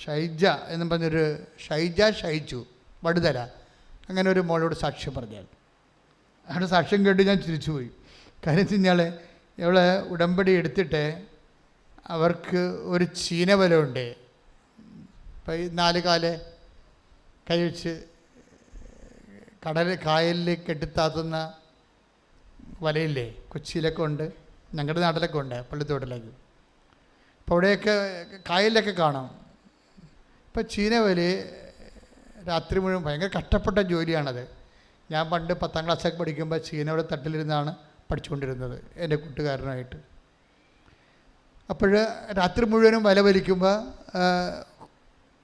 ഷൈജ എന്നും പറഞ്ഞൊരു ഷൈജു വടുതല അങ്ങനെ ഒരു മോളോട് സാക്ഷ്യം പറഞ്ഞായിരുന്നു. അവിടെ സാക്ഷ്യം കേട്ട് ഞാൻ ചിരിച്ചുപോയി. കാര്യം വെച്ച് കഴിഞ്ഞാൽ ഇവളെ ഉടമ്പടി എടുത്തിട്ട് അവർക്ക് ഒരു ചീനവലമുണ്ട്. ഇപ്പം ഈ 4 കാല് കഴിച്ച് കായലിലേക്ക് കെട്ടിത്താത്തുന്ന വലയില്ലേ, കൊച്ചിയിലൊക്കെ ഉണ്ട്, ഞങ്ങളുടെ നാട്ടിലൊക്കെ ഉണ്ട്, പള്ളിത്തോട്ടിലേക്ക്. അപ്പോൾ അവിടെയൊക്കെ കായലിലൊക്കെ കാണാം. ഇപ്പം ചീനവലി രാത്രി മുഴുവൻ ഭയങ്കര കഷ്ടപ്പെട്ട ജോലിയാണത്. ഞാൻ പണ്ട് 10ാം ക്ലാസ്സൊക്കെ പഠിക്കുമ്പോൾ ചീനവല തട്ടിലിരുന്നാണ് പഠിച്ചുകൊണ്ടിരുന്നത് എൻ്റെ കൂട്ടുകാരനായിട്ട്. അപ്പോൾ രാത്രി മുഴുവനും വല വലിക്കുമ്പോൾ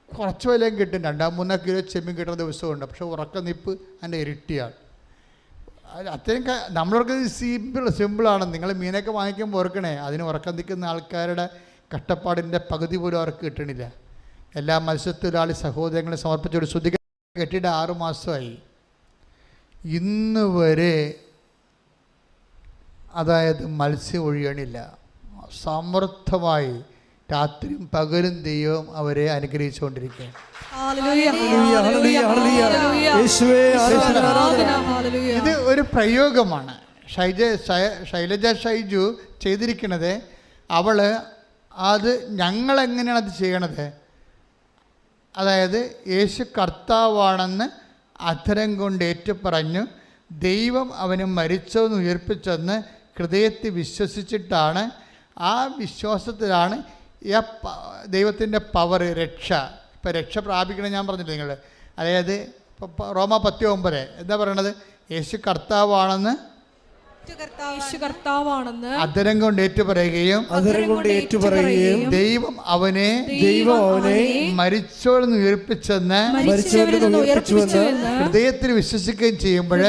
കുറച്ച് വലയും കിട്ടും, 2-3 കിലോ ചെമ്മീൻ കിട്ടുന്ന ദിവസമുണ്ട്. പക്ഷേ ഉറക്കനിപ്പ് അതിൻ്റെ ഇരട്ടിയാണ്. അത്രയും നമ്മളവർക്ക് സിമ്പിളാണ്. നിങ്ങൾ മീനൊക്കെ വാങ്ങിക്കുമ്പോൾ ഓർക്കണേ, അതിന് ഉറക്കം നിൽക്കുന്ന ആൾക്കാരുടെ കഷ്ടപ്പാടിൻ്റെ പകുതി പോലും അവർക്ക് കിട്ടണില്ല. എല്ലാ മത്സ്യത്തൊഴിലാളി സഹോദരങ്ങളെ സമർപ്പിച്ചൊരു ശ്രുതി കെട്ടിയിട്ട് 6 മാസമായി. ഇന്ന് വരെ അതായത് മത്സ്യം ഒഴിയണില്ല. സമൃദ്ധമായി രാത്രിയും പകലും ദൈവം അവരെ അനുഗ്രഹിച്ചുകൊണ്ടിരിക്കുകയാണ്. ഇത് ഒരു പ്രയോഗമാണ് ശൈലജ ഷൈജു ചെയ്തിരിക്കുന്നത്. അവൾ അത് ഞങ്ങളെങ്ങനെയാണ് അത് ചെയ്യണത്? അതായത് യേശു കർത്താവാണെന്ന് അധരം കൊണ്ട് ഏറ്റുപറഞ്ഞു, ദൈവം അവന് മരിച്ചതെന്ന് ഉയർപ്പിച്ചെന്ന് ഹൃദയത്തിൽ വിശ്വസിച്ചിട്ടാണ്. ആ വിശ്വാസത്തിലാണ് ദൈവത്തിൻ്റെ പവർ, രക്ഷ. ഇപ്പോൾ രക്ഷ പ്രാപിക്കണം ഞാൻ പറഞ്ഞില്ല നിങ്ങൾ. അതായത് ഇപ്പോൾ റോമ 10:9 എന്താ പറയണത്? യേശു കർത്താവാണെന്ന് അധരം കൊണ്ട് ഏറ്റുപറയുകയും ദൈവം അവനെ മരിച്ചോടെന്ന് ഉയർപ്പിച്ചെന്ന് ഹൃദയത്തിൽ വിശ്വസിക്കുകയും ചെയ്യുമ്പോൾ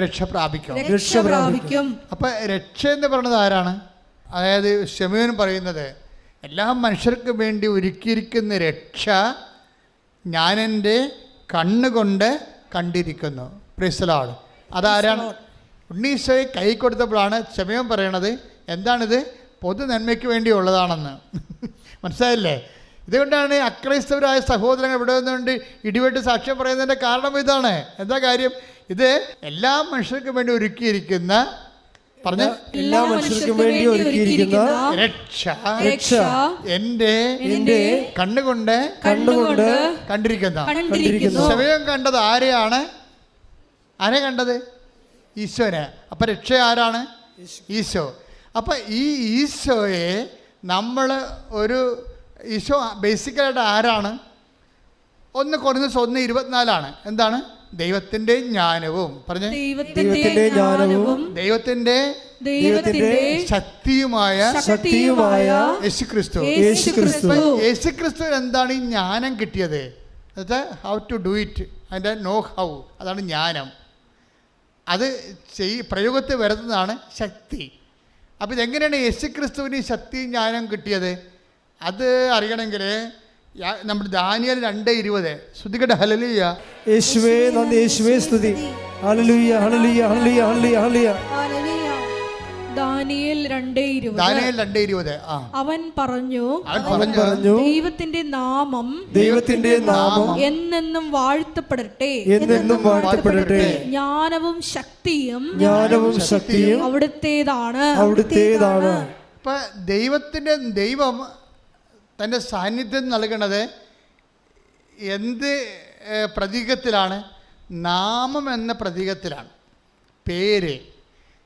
രക്ഷ പ്രാപിക്കും. അപ്പൊ രക്ഷ എന്ന് പറയുന്നത് ആരാണ്? അതായത് ശമൂവേൽ പറയുന്നത് എല്ലാ മനുഷ്യർക്കും വേണ്ടി ഒരുക്കിയിരിക്കുന്ന രക്ഷ ഞാൻ എൻ്റെ കണ്ണുകൊണ്ട് കണ്ടിരിക്കുന്നു. Price the Lord. അതാരാണ്? ഉണ്ണീശോയെ കൈ കൊടുത്തപ്പോഴാണ് ശമൂവേൽ പറയണത് എന്താണിത്? പൊതു നന്മയ്ക്ക് വേണ്ടിയുള്ളതാണെന്ന്. മനസ്സിലായില്ലേ? ഇതുകൊണ്ടാണ് അക്രൈസ്തവരായ സഹോദരങ്ങൾ ഇവിടെ നിന്നുകൊണ്ട് ഇടിവെട്ട് സാക്ഷ്യം പറയുന്നതിൻ്റെ കാരണം ഇതാണ്. എന്താ കാര്യം? ഇത് എല്ലാ മനുഷ്യർക്കും വേണ്ടി ഒരുക്കിയിരിക്കുന്ന എല്ലാ മനുഷ്യർക്കും വേണ്ടി ഒരുക്കിയിരിക്കുന്ന രക്ഷ എൻ്റെ കണ്ണുകൊണ്ട് കണ്ടിരിക്കുന്ന. ശമൂവേൽ കണ്ടത് ആരെയാണ്? ആരെ കണ്ടത്? ഈശോനെ. അപ്പം രക്ഷ ആരാണ്? ഈശോ. അപ്പം ഈ ഈശോയെ നമ്മൾ ഈശോ ബേസിക്കലായിട്ട് ആരാണ്? 1 കൊരിന്ത്യർ 1:24 എന്താണ്? ദൈവത്തിൻ്റെ ജ്ഞാനവും ദൈവത്തിൻ്റെ ശക്തിയുമായ യേശുക്രിസ്തു. യേശുക്രിസ്തുവിന് എന്താണ് ഈ ജ്ഞാനം കിട്ടിയത്? ഹൗ ടു ഡു ഇറ്റ്, അതിൻ്റെ നോ ഹൗ, അതാണ് ജ്ഞാനം. അത് പ്രയോഗത്തിൽ വരുന്നതാണ് ശക്തി. അപ്പോൾ ഇതെങ്ങനെയാണ് യേശുക്രിസ്തുവിന് ഈ ശക്തിയും ജ്ഞാനം കിട്ടിയത്? അത് അറിയണമെങ്കിൽ നമ്മുടെ ദാനിയേൽ 2:20 ശ്രുതികട. ഹല്ലേലൂയ. യേശുവേ നന്ദി, യേശുവേ സ്തുതി. ഹല്ലേലൂയ ഹല്ലേലൂയ ഹല്ലേലൂയ ഹല്ലേലൂയ. ദാനിയേൽ 2:20 അവൻ പറഞ്ഞു ദൈവത്തിന്റെ നാമം എന്നെന്നും വാഴ്ത്തപ്പെടട്ടെ. ജ്ഞാനവും ശക്തിയും അവിടുത്തേതാണ്. ഇപ്പൊ ദൈവം തൻ്റെ സാന്നിധ്യം നൽകണത് എന്ത് പ്രതീകത്തിലാണ്? നാമം എന്ന പ്രതീകത്തിലാണ്. പേര്.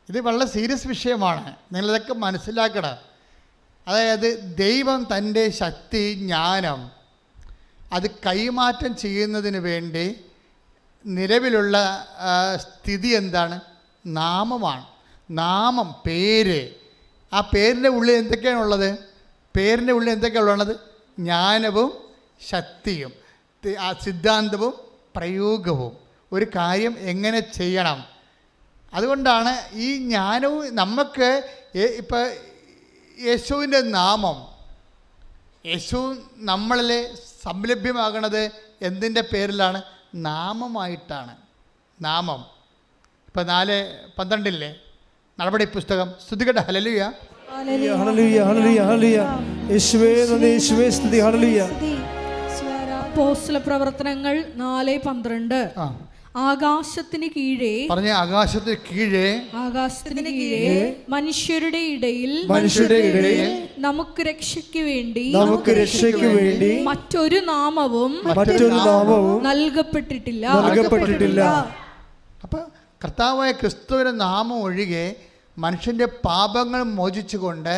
ഇത് വളരെ സീരിയസ് വിഷയമാണ്, നിങ്ങളിതൊക്കെ മനസ്സിലാക്കണം. അതായത് ദൈവം തൻ്റെ ശക്തി, ജ്ഞാനം അത് കൈമാറ്റം ചെയ്യുന്നതിന് വേണ്ടി നിലവിലുള്ള സ്ഥിതി എന്താണ്? നാമമാണ്. നാമം, പേര്. ആ പേരിൻ്റെ ഉള്ളിൽ എന്തൊക്കെയാണുള്ളത്? പേരിൻ്റെ ഉള്ളിൽ എന്തൊക്കെയാണുള്ളത്? ജ്ഞാനവും ശക്തിയും, ആ സിദ്ധാന്തവും പ്രയോഗവും, ഒരു കാര്യം എങ്ങനെ ചെയ്യണം. അതുകൊണ്ടാണ് ഈ ജ്ഞാനവും നമുക്ക് ഇപ്പം യേശുവിൻ്റെ നാമം, യേശു നമ്മളിൽ സംലഭ്യമാകണത് എന്തിൻ്റെ പേരിലാണ്? നാമമായിട്ടാണ്. നാമം. ഇപ്പം 4:12 നടപടി പുസ്തകം. സ്തുതികട. ഹല്ലേലൂയ. ഹല്ലേലൂയ ഹല്ലേലൂയ ഹല്ലേലൂയ. യേശുവേ നന്ദി, യേശുവേ സ്തുതി. ഹല്ലേലൂയ. അപ്പോസ്തല പ്രവർത്തനങ്ങൾ 4:12. ആകാശത്തിന് കീഴേ, പറഞ്ഞ ആകാശത്തിന് കീഴേ, ആകാശത്തിന് കീഴേ മനുഷ്യരുടെ ഇടയിൽ നമുക്ക് രക്ഷയ്ക്ക് വേണ്ടി മറ്റൊരു നാമവും നൽകപ്പെട്ടിട്ടില്ല. അപ്പൊ കർത്താവായ ക്രിസ്തുവിന്റെ നാമം ഒഴികെ മനുഷ്യന്റെ പാപങ്ങൾ മോചിച്ചുകൊണ്ട്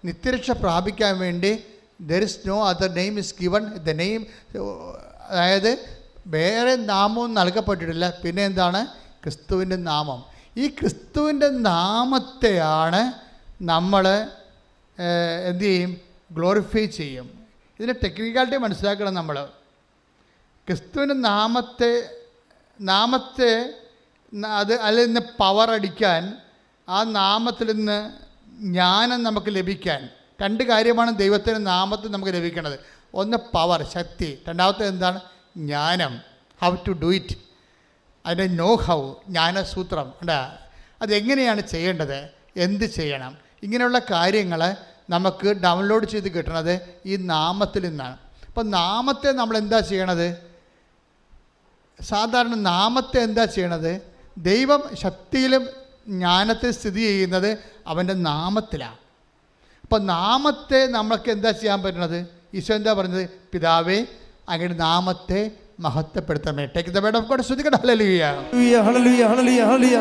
നിത്യരക്ഷ പ്രാപിക്കാൻ വേണ്ടി there is no other name is given. the name, അതായത് വേറെ നാമവും നൽകപ്പെട്ടിട്ടില്ല. പിന്നെ എന്താണ്? ക്രിസ്തുവിൻ്റെ നാമം. ഈ ക്രിസ്തുവിൻ്റെ നാമത്തെയാണ് നമ്മൾ എന്തു ചെയ്യും? ഗ്ലോറിഫൈ ചെയ്യും. ഇതിൻ്റെ ടെക്നിക്കാലിറ്റി മനസ്സിലാക്കണം നമ്മൾ. ക്രിസ്തുവിൻ്റെ നാമത്തെ അത് അതിൽ നിന്ന് പവർ അടിക്കാൻ, ആ നാമത്തിൽ നിന്ന് ജ്ഞാനം നമുക്ക് ലഭിക്കാൻ രണ്ട് കാര്യമാണ് ദൈവത്തിൻ്റെ നാമത്തിൽ നമുക്ക് ലഭിക്കുന്നത്. ഒന്ന് പവർ, ശക്തി. രണ്ടാമത്തെ എന്താണ്? ജ്ഞാനം. How to do it. അതിൻ്റെ നോ ഹൗ, ജ്ഞാനസൂത്രം ഉണ്ടാ. അതെങ്ങനെയാണ് ചെയ്യേണ്ടത്, എന്ത് ചെയ്യണം, ഇങ്ങനെയുള്ള കാര്യങ്ങൾ നമുക്ക് ഡൗൺലോഡ് ചെയ്ത് കിട്ടണത് ഈ നാമത്തിൽ നിന്നാണ്. അപ്പം നാമത്തെ നമ്മൾ എന്താ ചെയ്യണത്? സാധാരണ നാമത്തെ എന്താ ചെയ്യണത്? ദൈവം ശക്തിയിലും ജ്ഞാനത്തിൽ സ്ഥിതി ചെയ്യുന്നത് അവൻ്റെ നാമത്തിലാണ്. അപ്പം നാമത്തെ നമ്മൾക്ക് എന്താ ചെയ്യാൻ പറ്റുന്നത്? ഈശോ എന്താ പറഞ്ഞത്? പിതാവേ, അങ്ങയുടെ നാമത്തെ മഹത്വപ്പെടുത്തണമേ. Take the word of God. ശ്രദ്ധിക്കട്ടെ. ഹല്ലേലൂയ ഹല്ലേലൂയ ഹല്ലേലൂയ ഹല്ലേലൂയ.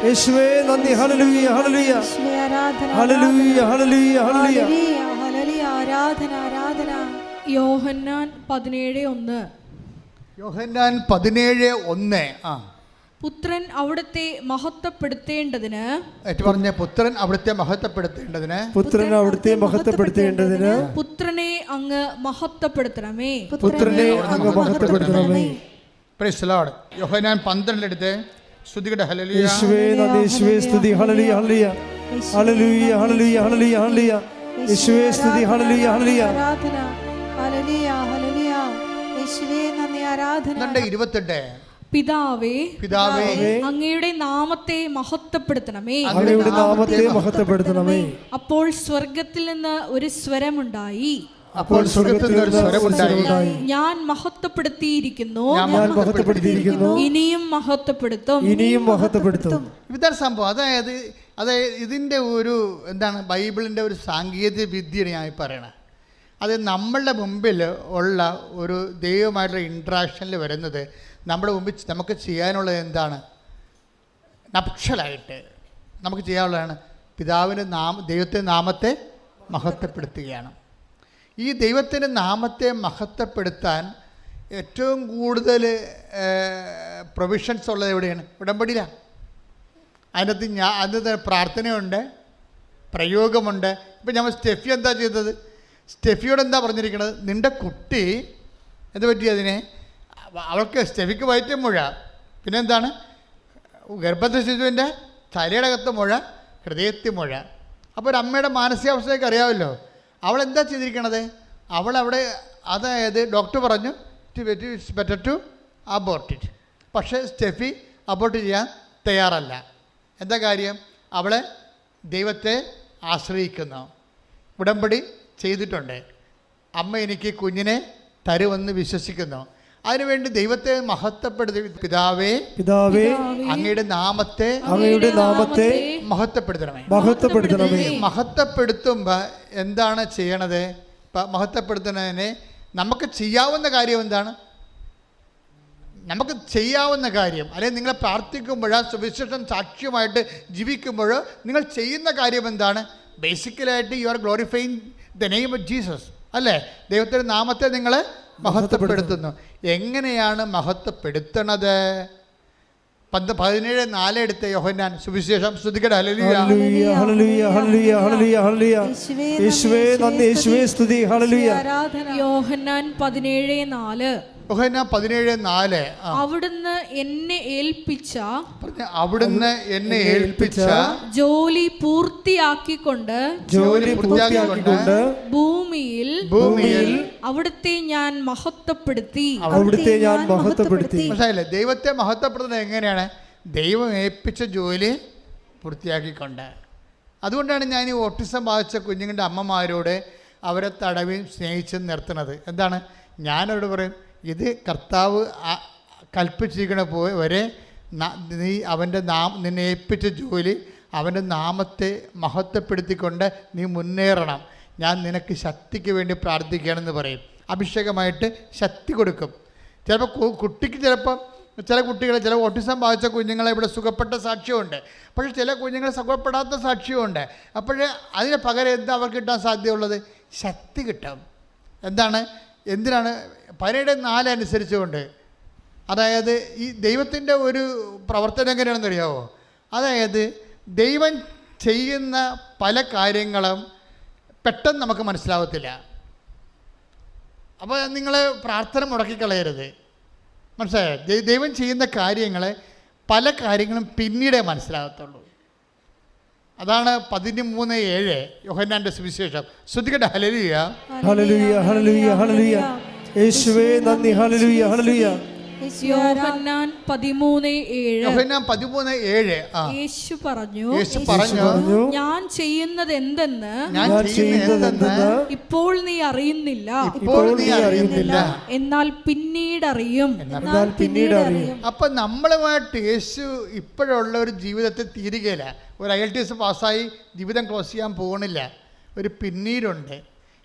യേശുവേ നന്ദി. ഹല്ലേലൂയ ഹല്ലേലൂയ ഹല്ലേലൂയ ഹല്ലേലൂയ ഹല്ലേലൂയ. ആരാധന ആരാധന. യോഹന്നാൻ 17:1. യോഹന്നാൻ 17:1. പുത്രൻ അവിടുത്തെ മഹത്വപ്പെടുത്തേണ്ടതിന്, പറഞ്ഞ പുത്രൻ അവിടുത്തെ മഹത്വപ്പെടുത്തേണ്ടതിന്, പുത്രൻ അവിടുത്തെ മഹത്വപ്പെടുത്തേണ്ടതിന് പുത്രനെ അങ്ങ് മഹത്വപ്പെടുത്തണമേ. പുത്രനെ അങ്ങ് മഹത്വപ്പെടുത്തണമേ. Praise the Lord. യോഹന്നാൻ 12 എടുത്ത് സ്തുതിക്കട്ടെ. ഹല്ലേലൂയ. യേശുവേ നന്ദി, യേശുവേ സ്തുതി. ഹല്ലേലൂയ ഹല്ലേലൂയ ഹല്ലേലൂയ ഹല്ലേലൂയ ഹല്ലേലൂയ ഹല്ലേലൂയ. യേശുവേ സ്തുതി. ഹല്ലേലൂയ ഹല്ലേലൂയ ആരാധന. ഹല്ലേലൂയ ഹല്ലേലൂയ. യേശുവേ നന്ദി, ആരാധന. 28. പിതാവേ, പിതാവേ, അങ്ങയുടെ നാമത്തെ മഹത്വപ്പെടുത്തണമേ. അങ്ങയുടെ നാമത്തെ മഹത്വപ്പെടുത്തണമേ. അപ്പോൾ സ്വർഗത്തിൽ നിന്ന് ഒരു സ്വരമുണ്ടായി. അപ്പോൾ സ്വർഗ്ഗത്തിൽ നിന്ന് ഒരു സ്വരമുണ്ടായി. ഞാൻ മഹത്വപ്പെടുത്തിയിരിക്കുന്നു, ഞാൻ മഹത്വപ്പെടുത്തിയിരിക്കുന്നു, ഇനിയും മഹത്വപ്പെടുത്തും, ഇനിയും മഹത്വപ്പെടുത്തും. ഇതാണ് സംഭവം. അതായത് ഇതിൻ്റെ ഒരു എന്താണ്, ബൈബിളിൻ്റെ ഒരു സാങ്കേതിക വിദ്യയാണ് ഞാൻ പറയണത്. അത് നമ്മളുടെ മുമ്പിൽ ഉള്ള ഒരു ദൈവമായിട്ടുള്ള ഇൻട്രാക്ഷനിൽ വരുന്നത് നമ്മുടെ മുമ്പിൽ നമുക്ക് ചെയ്യാനുള്ളത് എന്താണ്? നപ്ഷലായിട്ട് നമുക്ക് ചെയ്യാനുള്ളതാണ് പിതാവിൻ്റെ ദൈവത്തിൻ്റെ നാമത്തെ മഹത്വപ്പെടുത്തുകയാണ്. ഈ ദൈവത്തിൻ്റെ നാമത്തെ മഹത്വപ്പെടുത്താൻ ഏറ്റവും കൂടുതൽ പ്രൊവിഷൻസ് ഉള്ളത് എവിടെയാണ്? ഉടമ്പടിയിലാണ്. അതിനകത്ത് പ്രാർത്ഥനയുണ്ട്, പ്രയോഗമുണ്ട്. ഇപ്പം നമ്മൾ സ്റ്റെഫി എന്താ ചെയ്തത്? സ്റ്റെഫിയോട് എന്താ പറഞ്ഞിരിക്കുന്നത്? നിൻ്റെ കുട്ടി എന്ത് പറ്റി? അതിനെ അവൾക്ക് സ്റ്റെഫിക്ക് വയറ്റിയ മുഴ, പിന്നെ എന്താണ്, ഗർഭസ്ഥ ശിശുവിൻ്റെ തലയുടെ അകത്ത് മുഴ, ഹൃദയത്തിൽ മുഴ. അപ്പോൾ ഒരു അമ്മയുടെ മാനസികാവസ്ഥയൊക്കെ അറിയാമല്ലോ. അവൾ എന്താ ചെയ്തിരിക്കണത്? അവളവിടെ, അതായത് ഡോക്ടർ പറഞ്ഞു it's better to abort it. പക്ഷേ സ്റ്റെഫി അബോർട്ട് ചെയ്യാൻ തയ്യാറല്ല. എന്താ കാര്യം? അവളെ ദൈവത്തെ ആശ്രയിക്കുന്നു, ഉടമ്പടി ചെയ്തിട്ടുണ്ട്. അമ്മ എനിക്ക് കുഞ്ഞിനെ തരുമെന്ന് വിശ്വസിക്കുന്നു. അതിനുവേണ്ടി ദൈവത്തെ മഹത്വപ്പെടുത്തി, പിതാവേ, പിതാവേ, അങ്ങയുടെ നാമത്തെ മഹത്വപ്പെടുത്തണമേ. മഹത്വപ്പെടുത്തുമ്പോൾ എന്താണ് ചെയ്യണത്? മഹത്വപ്പെടുത്തുന്നതിന് നമുക്ക് ചെയ്യാവുന്ന കാര്യം എന്താണ്? നമുക്ക് ചെയ്യാവുന്ന കാര്യം, അല്ലെങ്കിൽ നിങ്ങളെ പ്രാർത്ഥിക്കുമ്പോഴോ സുവിശേഷം സാക്ഷ്യമായിട്ട് ജീവിക്കുമ്പോഴോ നിങ്ങൾ ചെയ്യുന്ന കാര്യം എന്താണ്? ബേസിക്കലായിട്ട് you are glorifying the name of Jesus, അല്ലേ? ദൈവത്തിൻ്റെ നാമത്തെ നിങ്ങൾ മഹത്വപ്പെടുത്തുന്നു. എങ്ങനെയാണ് മഹത്വപ്പെടുത്തണത്? 17:4 എടുത്ത യോഹന്നാൻ സുവിശേഷം. സ്തുതിക്കട്ടെ. ഹല്ലേലൂയ ഹല്ലേലൂയ ഹല്ലേലൂയ ഹല്ലേലൂയ ഹല്ലേലൂയ. യേശുവേ നന്ദി, യേശുവേ സ്തുതി. ഹല്ലേലൂയ. യോഹന്നാൻ 17:4. യോഹന്നാൻ 17:4. അവിടുന്ന് എന്നെ ഏൽപ്പിച്ച ജോലി പൂർത്തിയാക്കിക്കൊണ്ട് ഭൂമിയിൽ അവിടുത്തെ ഞാൻ മഹത്വപ്പെടുത്തി. മനസ്സിലായില്ലേ? ദൈവത്തെ മഹത്വപ്പെടുത്തുന്നത് എങ്ങനെയാണ്? ദൈവം ഏൽപ്പിച്ച ജോലി പൂർത്തിയാക്കിക്കൊണ്ട്. അതുകൊണ്ടാണ് ഞാൻ ഈ ഓട്ടിസം ബാധിച്ച കുഞ്ഞുങ്ങളുടെ അമ്മമാരോട് അവരെ തടവി സ്നേഹിച്ച് നിർത്തുന്നത്. എന്താണ്, ഞാനവരോട് പറയും, ഇത് കർത്താവ് കൽപ്പിച്ചിരിക്കണ വരെ നീ അവൻ്റെ നിന്നെ ഏൽപ്പിച്ച ജോലി അവൻ്റെ നാമത്തെ മഹത്വപ്പെടുത്തിക്കൊണ്ട് നീ മുന്നേറണം. ഞാൻ നിനക്ക് ശക്തിക്ക് വേണ്ടി പ്രാർത്ഥിക്കുകയാണെന്ന് പറയും. അഭിഷേകമായിട്ട് ശക്തി കൊടുക്കും. ചിലപ്പോൾ കുട്ടിക്ക് ചില കുട്ടികളെ, ചില ഓട്ടിസം ബാധിച്ച കുഞ്ഞുങ്ങളെ ഇവിടെ സുഖപ്പെട്ട സാക്ഷ്യമുണ്ട്. പക്ഷേ ചില കുഞ്ഞുങ്ങളെ സുഖപ്പെടാത്ത സാക്ഷ്യമുണ്ട്. അപ്പോൾ അതിന് പകരം എന്താ അവർക്ക് കിട്ടാൻ സാധ്യതയുള്ളത്? ശക്തി കിട്ടും. എന്തിനാണ് 14:4 അനുസരിച്ചുകൊണ്ട്. അതായത് ഈ ദൈവത്തിൻ്റെ ഒരു പ്രവർത്തനം എങ്ങനെയാണെന്ന് അറിയാമോ? അതായത് ദൈവം ചെയ്യുന്ന പല കാര്യങ്ങളും പെട്ടെന്ന് നമുക്ക് മനസ്സിലാവത്തില്ല. അപ്പോൾ നിങ്ങൾ പ്രാർത്ഥന മുടക്കിക്കളയരുത്. മനസ്സിലായോ? ദൈവം ചെയ്യുന്ന കാര്യങ്ങൾ പല കാര്യങ്ങളും പിന്നീടേ മനസ്സിലാകത്തുള്ളൂ. അതാണ് 13:7 യോഹന്നാന്റെ സുവിശേഷം. ശ്രദ്ധിക്കട്ടെ. ഹല്ലേലൂയ, ഹല്ലേലൂയ, ഹല്ലേലൂയ, ഹല്ലേലൂയ. യേശുവേ നന്ദി. ഹല്ലേലൂയ, ഹല്ലേലൂയ. യോഹന്നാൻ 13:7 യേശു പറഞ്ഞു, ഞാൻ ചെയ്യുന്നത് എന്തെന്ന് ഇപ്പോൾ നീ അറിയുന്നില്ല, എന്നാൽ പിന്നീടറിയും. അപ്പൊ നമ്മളുമായിട്ട് യേശു ഇപ്പോഴുള്ള ഒരു ജീവിതത്തിൽ തീരുകയില്ല. ഒരു IELTS പാസ്സായി ജീവിതം ക്ലോസ് ചെയ്യാൻ പോകണില്ല. ഒരു പിന്നീടുണ്ട്.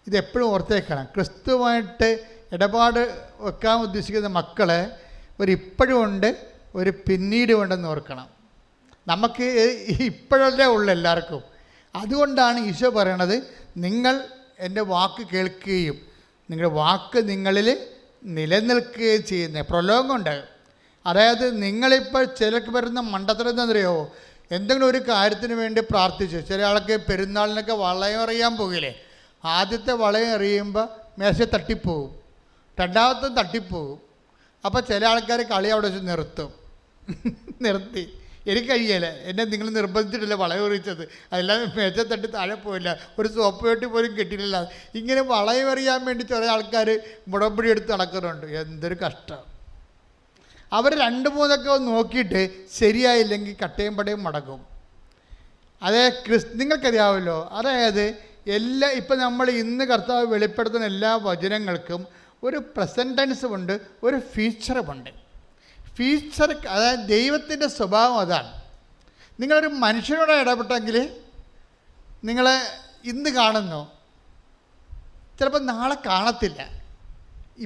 ഇതെപ്പോഴും ഓർത്തേക്കണം. ക്രിസ്തുവായിട്ട് ഇടപാട് വെക്കാൻ ഉദ്ദേശിക്കുന്ന മക്കളെ ഇപ്പോഴും ഉണ്ട്, ഒരു പിന്നീടും ഉണ്ടെന്ന് ഓർക്കണം. നമുക്ക് ഇപ്പോഴല്ലേ ഉള്ളു എല്ലാവർക്കും. അതുകൊണ്ടാണ് ഈശോ പറയണത്, നിങ്ങൾ എൻ്റെ വാക്ക് കേൾക്കുകയും നിങ്ങളുടെ വാക്ക് നിങ്ങളിൽ നിലനിൽക്കുകയും ചെയ്യുന്നത്. പ്രലോഭമുണ്ട്. അതായത് നിങ്ങളിപ്പോൾ ചിലർക്ക് വരുന്ന മണ്ടത്തരം എന്താണെന്നറിയോ? എന്തെങ്കിലും ഒരു കാര്യത്തിന് വേണ്ടി പ്രാർത്ഥിച്ചു. ചില ആൾക്ക് പെരുന്നാളിനൊക്കെ വളയം എറിയാൻ പോകില്ലേ? ആദ്യത്തെ വളയം എറിയുമ്പോൾ മേശ തട്ടിപ്പോവും, രണ്ടാമത്തെ തട്ടിപ്പോവും. അപ്പോൾ ചില ആൾക്കാർ കളി അവിടെ വെച്ച് നിർത്തി എനിക്ക് കഴിയല, എന്നെ നിങ്ങൾ നിർബന്ധിച്ചിട്ടില്ല വളയം എറിയിച്ചത്, അല്ലാതെ മേശ തട്ടി താഴെ പോയില്ല, ഒരു സോപ്പ് പെട്ടി പോലും കിട്ടിയിട്ടില്ല. ഇങ്ങനെ വളയം എറിയാൻ വേണ്ടി ചില ആൾക്കാർ മുടമ്പടി എടുത്ത് നടക്കുന്നുണ്ട്. എന്തൊരു കഷ്ടം. അവർ 2-3 നോക്കിയിട്ട് ശരിയായില്ലെങ്കിൽ കട്ടയും പടയും മടക്കും. അതേ നിങ്ങൾക്കറിയാമല്ലോ. അതായത് ഇപ്പം നമ്മൾ ഇന്ന് കർത്താവ് വെളിപ്പെടുത്തുന്ന എല്ലാ വചനങ്ങൾക്കും ഒരു പ്രസൻറ്റ് ടെൻസുമുണ്ട്, ഒരു ഫ്യൂച്ചറുമുണ്ട്. അതായത് ദൈവത്തിൻ്റെ സ്വഭാവം അതാണ്. നിങ്ങളൊരു മനുഷ്യനോട് ഇടപെട്ടെങ്കിൽ നിങ്ങളെ ഇന്ന് കാണുന്നു, ചിലപ്പോൾ നാളെ കാണത്തില്ല.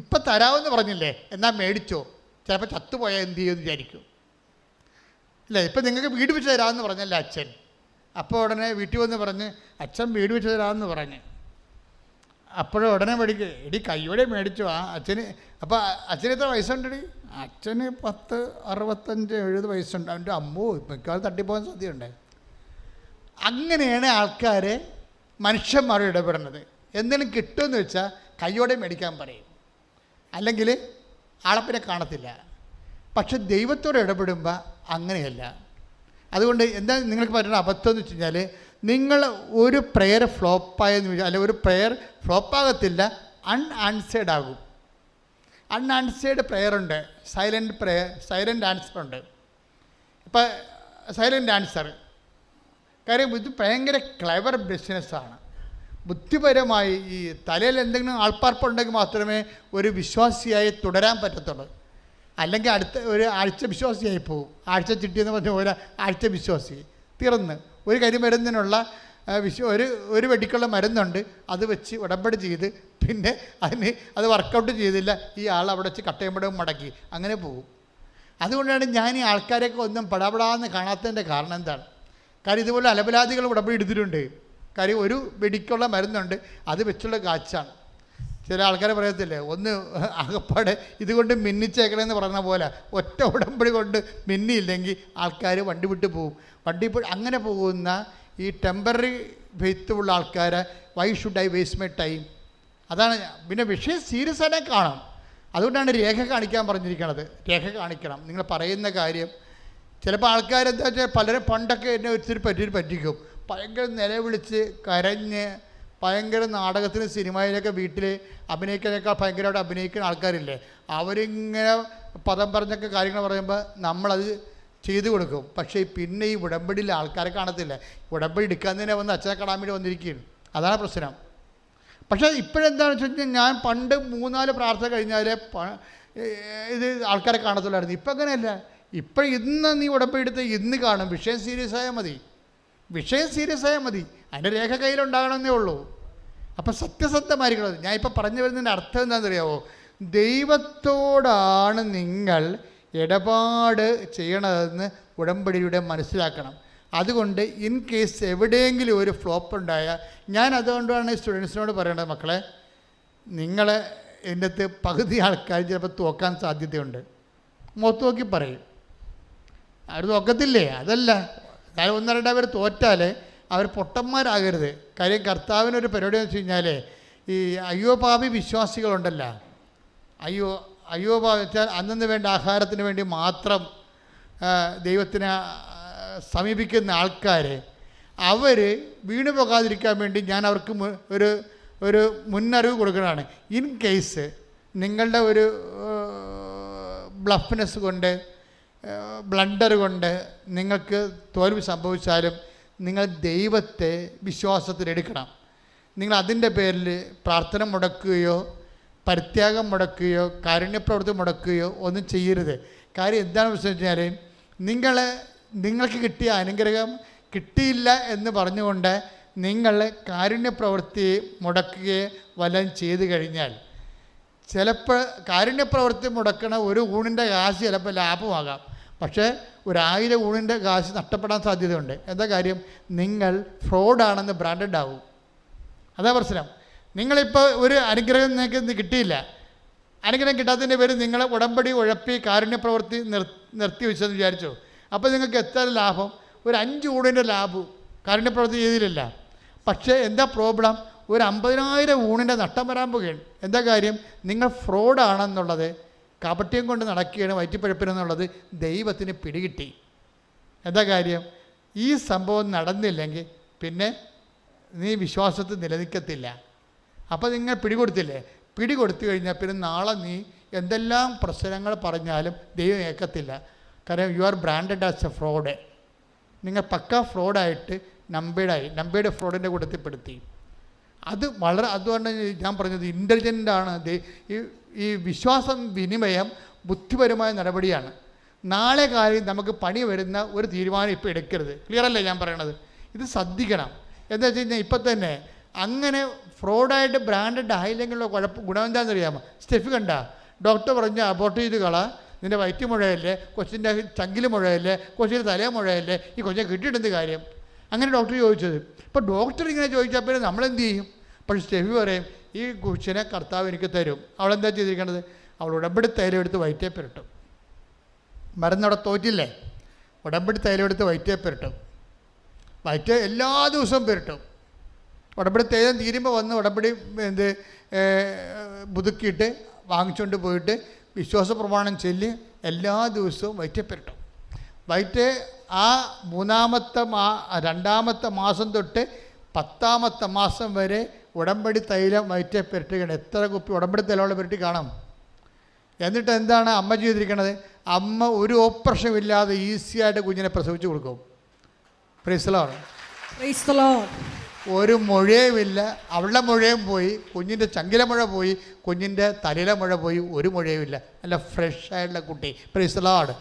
ഇപ്പം തരാമെന്ന് പറഞ്ഞില്ലേ, എന്നാൽ മേടിച്ചോ, ചിലപ്പോൾ ചത്തുപോയാൽ എന്ത് ചെയ്യുമെന്ന് വിചാരിക്കും. ഇല്ല, ഇപ്പം നിങ്ങൾക്ക് വീട് വെച്ച് തരാമെന്ന് പറഞ്ഞല്ലേ അച്ഛൻ, അപ്പോൾ ഉടനെ വീട്ടിൽ വന്ന് പറഞ്ഞ് അച്ഛൻ വീട് വെച്ച് തരാമെന്ന് പറഞ്ഞ്, അപ്പോഴും ഉടനെ മേടിക്കുക, എടി കയ്യോടെ മേടിച്ചു ആ അച്ഛന്. അപ്പോൾ അച്ഛന് എത്ര വയസ്സുണ്ടെടി? അച്ഛന് 10, 65, 70 വയസ്സുണ്ട്. അവൻ്റെ അമ്മോ മിക്കവാറും തട്ടിപ്പോകാൻ സാധ്യതയുണ്ട്. അങ്ങനെയാണ് ആൾക്കാർ മനുഷ്യന്മാരോട് ഇടപെടുന്നത്. എന്തെങ്കിലും കിട്ടുമെന്ന് വെച്ചാൽ കയ്യോടെ മേടിക്കാൻ പറയും, അല്ലെങ്കിൽ ആളപ്പിനെ കാണത്തില്ല. പക്ഷെ ദൈവത്തോട് ഇടപെടുമ്പോൾ അങ്ങനെയല്ല. അതുകൊണ്ട് എന്താ നിങ്ങൾക്ക് പറ്റുന്ന അബദ്ധം എന്ന് വെച്ച് കഴിഞ്ഞാൽ, നിങ്ങൾ ഒരു പ്രെയർ ഫ്ലോപ്പായെന്ന് വെച്ചാൽ, അല്ലെങ്കിൽ ഒരു പ്രെയർ ഫ്ലോപ്പാകത്തില്ല, അൺആൻസേർഡ് ആകും. അൺആൻസേർഡ് പ്രെയറുണ്ട്, സൈലൻ്റ് ആൻസറുണ്ട്. ഇപ്പം സൈലൻ്റ് ആൻസർ കാര്യം ഇത് ഭയങ്കര ക്ലെവർ ബിസിനസ്സാണ്. ബുദ്ധിപരമായി ഈ തലയിൽ എന്തെങ്കിലും ആൾപ്പാർപ്പുണ്ടെങ്കിൽ മാത്രമേ ഒരു വിശ്വാസിയായി തുടരാൻ പറ്റത്തുള്ളൂ. അല്ലെങ്കിൽ അടുത്ത ഒരു ആഴ്ച വിശ്വാസിയായി പോകും. ആഴ്ച ചിട്ടിയെന്ന് പറഞ്ഞ പോലെ ആഴ്ച വിശ്വാസി തീർന്ന്. ഒരു കരിമരുന്നിനുള്ള ഒരു വെടിക്കുള്ള മരുന്നുണ്ട്, അത് വെച്ച് ഉടമ്പടി ചെയ്ത് പിന്നെ അത് വർക്കൗട്ട് ചെയ്തില്ല, ഈ ആൾ അവിടെ വെച്ച് കട്ടയമ്പടവും മടക്കി അങ്ങനെ പോകും. അതുകൊണ്ടാണ് ഞാൻ ഈ ആൾക്കാരെയൊക്കെ ഒന്നും പടാപടാന്ന് കാണാത്തതിൻ്റെ കാരണം എന്താണ്? കാര്യം ഇതുപോലെ അലപലാദികൾ ഉടമ്പടി എടുത്തിട്ടുണ്ട്. കാര്യം ഒരു വെടിക്കുള്ള മരുന്നുണ്ട്, അത് വെച്ചുള്ള കാച്ചാണ്. ചില ആൾക്കാരെ പറയത്തില്ലേ, ഒന്ന് അകപ്പാടെ ഇതുകൊണ്ട് മിന്നിച്ചേക്കണമെന്ന് പറഞ്ഞ പോലെ ഒറ്റ ഉടമ്പടി കൊണ്ട് മിന്നിയില്ലെങ്കിൽ ആൾക്കാർ വണ്ടി വിട്ട് പോകും. അങ്ങനെ പോകുന്ന ഈ ടെമ്പററി ഫെയ്ത്തുള്ള ആൾക്കാരെ why should I waste my time? അതാണ്. പിന്നെ വിഷയം സീരിയസ് ആയിട്ട് കാണാം. അതുകൊണ്ടാണ് രേഖ കാണിക്കാൻ പറഞ്ഞിരിക്കുന്നത്. രേഖ കാണിക്കണം നിങ്ങൾ പറയുന്ന കാര്യം. ചിലപ്പോൾ ആൾക്കാരെന്താ വെച്ചാൽ പലരും പണ്ടൊക്കെ എന്നെ ഒത്തിരി പറ്റിക്കും. ഭയങ്കര നിലവിളിച്ച് കരഞ്ഞ് ഭയങ്കര നാടകത്തിന് സിനിമയിലൊക്കെ വീട്ടിൽ അഭിനയിക്കാനേക്കാൾ ഭയങ്കരമായിട്ട് അഭിനയിക്കുന്ന ആൾക്കാരില്ലേ, അവരിങ്ങനെ പദം പറഞ്ഞൊക്കെ കാര്യങ്ങൾ പറയുമ്പോൾ നമ്മളത് ചെയ്തു കൊടുക്കും. പക്ഷേ പിന്നെ ഈ ഉടമ്പടിയിൽ ആൾക്കാരെ കാണത്തില്ല. ഉടമ്പടി എടുക്കാൻ തന്നെ വന്ന് അച്ഛനെ കാണാൻ വേണ്ടി വന്നിരിക്കുകയാണ്. അതാണ് പ്രശ്നം. പക്ഷേ ഇപ്പോഴെന്താണെന്ന് വെച്ച് കഴിഞ്ഞാൽ, ഞാൻ പണ്ട് 3-4 പ്രാർത്ഥന കഴിഞ്ഞാൽ ഇത് ആൾക്കാരെ കാണത്തുള്ളായിരുന്നു. ഇപ്പം അങ്ങനെയല്ല. ഇപ്പം ഇന്ന് നീ ഉടമ്പടി എടുത്ത് ഇന്ന് കാണും. വിഷയം സീരിയസ് ആയാൽ മതി. അതിൻ്റെ രേഖ കയ്യിലുണ്ടാകണമെന്നേ ഉള്ളൂ. അപ്പം സത്യസന്ധമായിരിക്കണം. ഞാൻ ഇപ്പം പറഞ്ഞു വരുന്നതിൻ്റെ അർത്ഥം എന്താണെന്നറിയാമോ? ദൈവത്തോടാണ് നിങ്ങൾ ഇടപാട് ചെയ്യണതെന്ന് ഉടമ്പടിയുടെ മനസ്സിലാക്കണം. അതുകൊണ്ട് ഇൻ കേസ് എവിടെയെങ്കിലും ഒരു ഫ്ലോപ്പ് ഉണ്ടായാൽ, ഞാൻ അതുകൊണ്ടാണ് സ്റ്റുഡൻസിനോട് പറയേണ്ടത്, മക്കളെ, നിങ്ങൾ എൻ്റെ അടുത്ത് പകുതി ആൾക്കാർ ചിലപ്പോൾ തോക്കാൻ സാധ്യതയുണ്ട്. മുഖത്ത് നോക്കി പറയും, അവർ തോക്കത്തില്ലേ? അതല്ല, ഞാൻ 1-2 പേർ തോറ്റാൽ അവർ പൊട്ടന്മാരാകരുത്. കാര്യം കർത്താവിനൊരു പരിപാടി എന്ന് വെച്ച് കഴിഞ്ഞാൽ, ഈ അയ്യോ പാപി വിശ്വാസികളുണ്ടല്ലോ, അയ്യോ പാപി വെച്ചാൽ അന്നു വേണ്ട ആഹാരത്തിന് വേണ്ടി മാത്രം ദൈവത്തിനെ സമീപിക്കുന്ന ആൾക്കാർ, അവർ വീണു പോകാതിരിക്കാൻ വേണ്ടി ഞാൻ അവർക്ക് ഒരു മുന്നറിവ് കൊടുക്കുന്നതാണ്. ഇൻ കേസ് നിങ്ങളുടെ ഒരു ബ്ലഫ്നെസ് കൊണ്ട്, ബ്ലണ്ടർ കൊണ്ട് നിങ്ങൾക്ക് തോൽവി സംഭവിച്ചാലും നിങ്ങൾ ദൈവത്തെ വിശ്വാസത്തിലെടുക്കണം. നിങ്ങൾ അതിൻ്റെ പേരിൽ പ്രാർത്ഥന മുടക്കുകയോ പരിത്യാഗം മുടക്കുകയോ കാരുണ്യപ്രവൃത്തി മുടക്കുകയോ ഒന്നും ചെയ്യരുത്. കാര്യം എന്താണെന്ന് വെച്ച് കഴിഞ്ഞാൽ, നിങ്ങൾക്ക് കിട്ടിയ അനുഗ്രഹം കിട്ടിയില്ല എന്ന് പറഞ്ഞുകൊണ്ട് നിങ്ങൾ കാരുണ്യപ്രവൃത്തി മുടക്കുകയോ വല്ലതും ചെയ്തു കഴിഞ്ഞാൽ, ചിലപ്പോൾ കാരുണ്യപ്രവൃത്തി മുടക്കണ ഒരു ഊണിൻ്റെ കാശ് ചിലപ്പോൾ ലാഭമാകാം, പക്ഷേ 1000 ഊണിൻ്റെ കാശ് നഷ്ടപ്പെടാൻ സാധ്യതയുണ്ട്. എന്താ കാര്യം? നിങ്ങൾ ഫ്രോഡാണെന്ന് ബ്രാൻഡഡ് ആവും. അതാ പ്രശ്നം. നിങ്ങളിപ്പോൾ ഒരു അനുഗ്രഹം നിങ്ങൾക്ക് കിട്ടിയില്ല. അനുഗ്രഹം കിട്ടാത്തതിൻ്റെ പേര് നിങ്ങൾ ഉടമ്പടി ഉഴപ്പി കാരുണ്യപ്രവൃത്തി നിർത്തി വെച്ചെന്ന് വിചാരിച്ചോ. അപ്പോൾ നിങ്ങൾക്ക് എത്ര ലാഭം? ഒരു 5 ഊണിൻ്റെ ലാഭം കാരുണ്യപ്രവൃത്തി ചെയ്തില്ല. പക്ഷേ എന്താ പ്രോബ്ലം? ഒരു 50,000 ഊണിൻ്റെ നഷ്ടം വരാൻ പോകുകയാണ്. എന്താ കാര്യം? നിങ്ങൾ ഫ്രോഡാണെന്നുള്ളത്, കാപട്യം കൊണ്ട് നടക്കുകയാണ് വയറ്റിപ്പഴപ്പിനെന്നുള്ളത് ദൈവത്തിന് പിടികിട്ടി. എന്താ കാര്യം? ഈ സംഭവം നടന്നില്ലെങ്കിൽ പിന്നെ നീ വിശ്വാസത്തിൽ നിലനിൽക്കത്തില്ല. അപ്പോൾ നിങ്ങൾ പിടികൊടുത്തില്ലേ? പിടികൊടുത്തു കഴിഞ്ഞാൽ പിന്നെ നാളെ നീ എന്തെല്ലാം പ്രശ്നങ്ങൾ പറഞ്ഞാലും ദൈവം ഏൽക്കത്തില്ല. കാരണം you are branded as A fraud. നിങ്ങൾ പക്ക ഫ്രോഡായിട്ട് നമ്പേഡ് ഫ്രോഡിൻ്റെ കൂട്ടത്തിൽപ്പെടുത്തി. അതുകൊണ്ട് ഞാൻ പറഞ്ഞത് ഇൻ്റലിജൻ്റാണ്. ഈ വിശ്വാസം വിനിമയം ബുദ്ധിപരമായ നടപടിയാണ്. നാളെ കാലം നമുക്ക് പണി വരുന്ന ഒരു തീരുമാനം ഇപ്പോൾ എടുക്കരുത്. ക്ലിയറല്ലേ ഞാൻ പറയണത്? ഇത് ശ്രദ്ധിക്കണം. എന്താ വെച്ച് കഴിഞ്ഞാൽ ഇപ്പം തന്നെ അങ്ങനെ ഫ്രോഡായിട്ട് ബ്രാൻഡഡ് ആയില്ലെങ്കിലുള്ള ഗുണം എന്താണെന്നറിയാമോ? സ്റ്റെഫ് കണ്ട ഡോക്ടർ പറഞ്ഞ് അബോർട്ട് ചെയ്ത് കള, നിൻ്റെ വയറ്റ് മുഴയല്ലേ, കൊച്ചിൻ്റെ ചങ്കിൽ മുഴയല്ലേ, കൊച്ചിൻ്റെ തലേ മുഴയല്ലേ, ഈ കൊച്ചിനെ കിട്ടിയിട്ടെന്ത് കാര്യം? അങ്ങനെ ഡോക്ടർ ചോദിച്ചത്. ഇപ്പോൾ ഡോക്ടർ ഇങ്ങനെ ചോദിച്ചാൽ പിന്നെ നമ്മളെന്ത് ചെയ്യും? പക്ഷേ സ്റ്റെഫി പറയും, ഈ കൊച്ചിനെ കർത്താവ് എനിക്ക് തരും. അവളെന്താ ചെയ്തിരിക്കേണ്ടത്? അവൾ ഉടമ്പടി തൈലം എടുത്ത് വയറ്റേ പുരട്ടും. മരുന്നവിടെ തോറ്റില്ലേ? ഉടമ്പടി തൈലം എടുത്ത് വയറ്റേ പുരട്ടും. വയറ്റ് എല്ലാ ദിവസവും പുരട്ടും. ഉടമ്പടി തൈലം തീരുമ്പോൾ വന്ന് ഉടമ്പടി പുതുക്കിയിട്ട് വാങ്ങിച്ചുകൊണ്ട് പോയിട്ട് വിശ്വാസ പ്രമാണം ചൊല്ലി എല്ലാ ദിവസവും വയറ്റേ പുരട്ടും. വയറ്റ് ആ 2ാമത്തെ മാസം തൊട്ട് 10ാമത്തെ മാസം വരെ ഉടമ്പടി തൈലം വയറ്റേ പുരട്ടുകയാണ്. എത്ര കുപ്പി ഉടമ്പടി തൈലമുള്ള പുരട്ടി കാണാം. എന്നിട്ട് എന്താണ് അമ്മ ചെയ്തിരിക്കണത്? അമ്മ ഒരു ഓപ്പറേഷൻ ഇല്ലാതെ ഈസിയായിട്ട് കുഞ്ഞിനെ പ്രസവിച്ച് കൊടുക്കും. Price the Lord. ഒരു മുഴയുമില്ല. അവളുടെ മുഴയും പോയി, കുഞ്ഞിൻ്റെ ചങ്കിലെ മുഴ പോയി, കുഞ്ഞിൻ്റെ തലയിലെ മുഴ പോയി, ഒരു മുഴയുമില്ല. നല്ല ഫ്രഷ് ആയിട്ടുള്ള കുട്ടി. Price the Lord.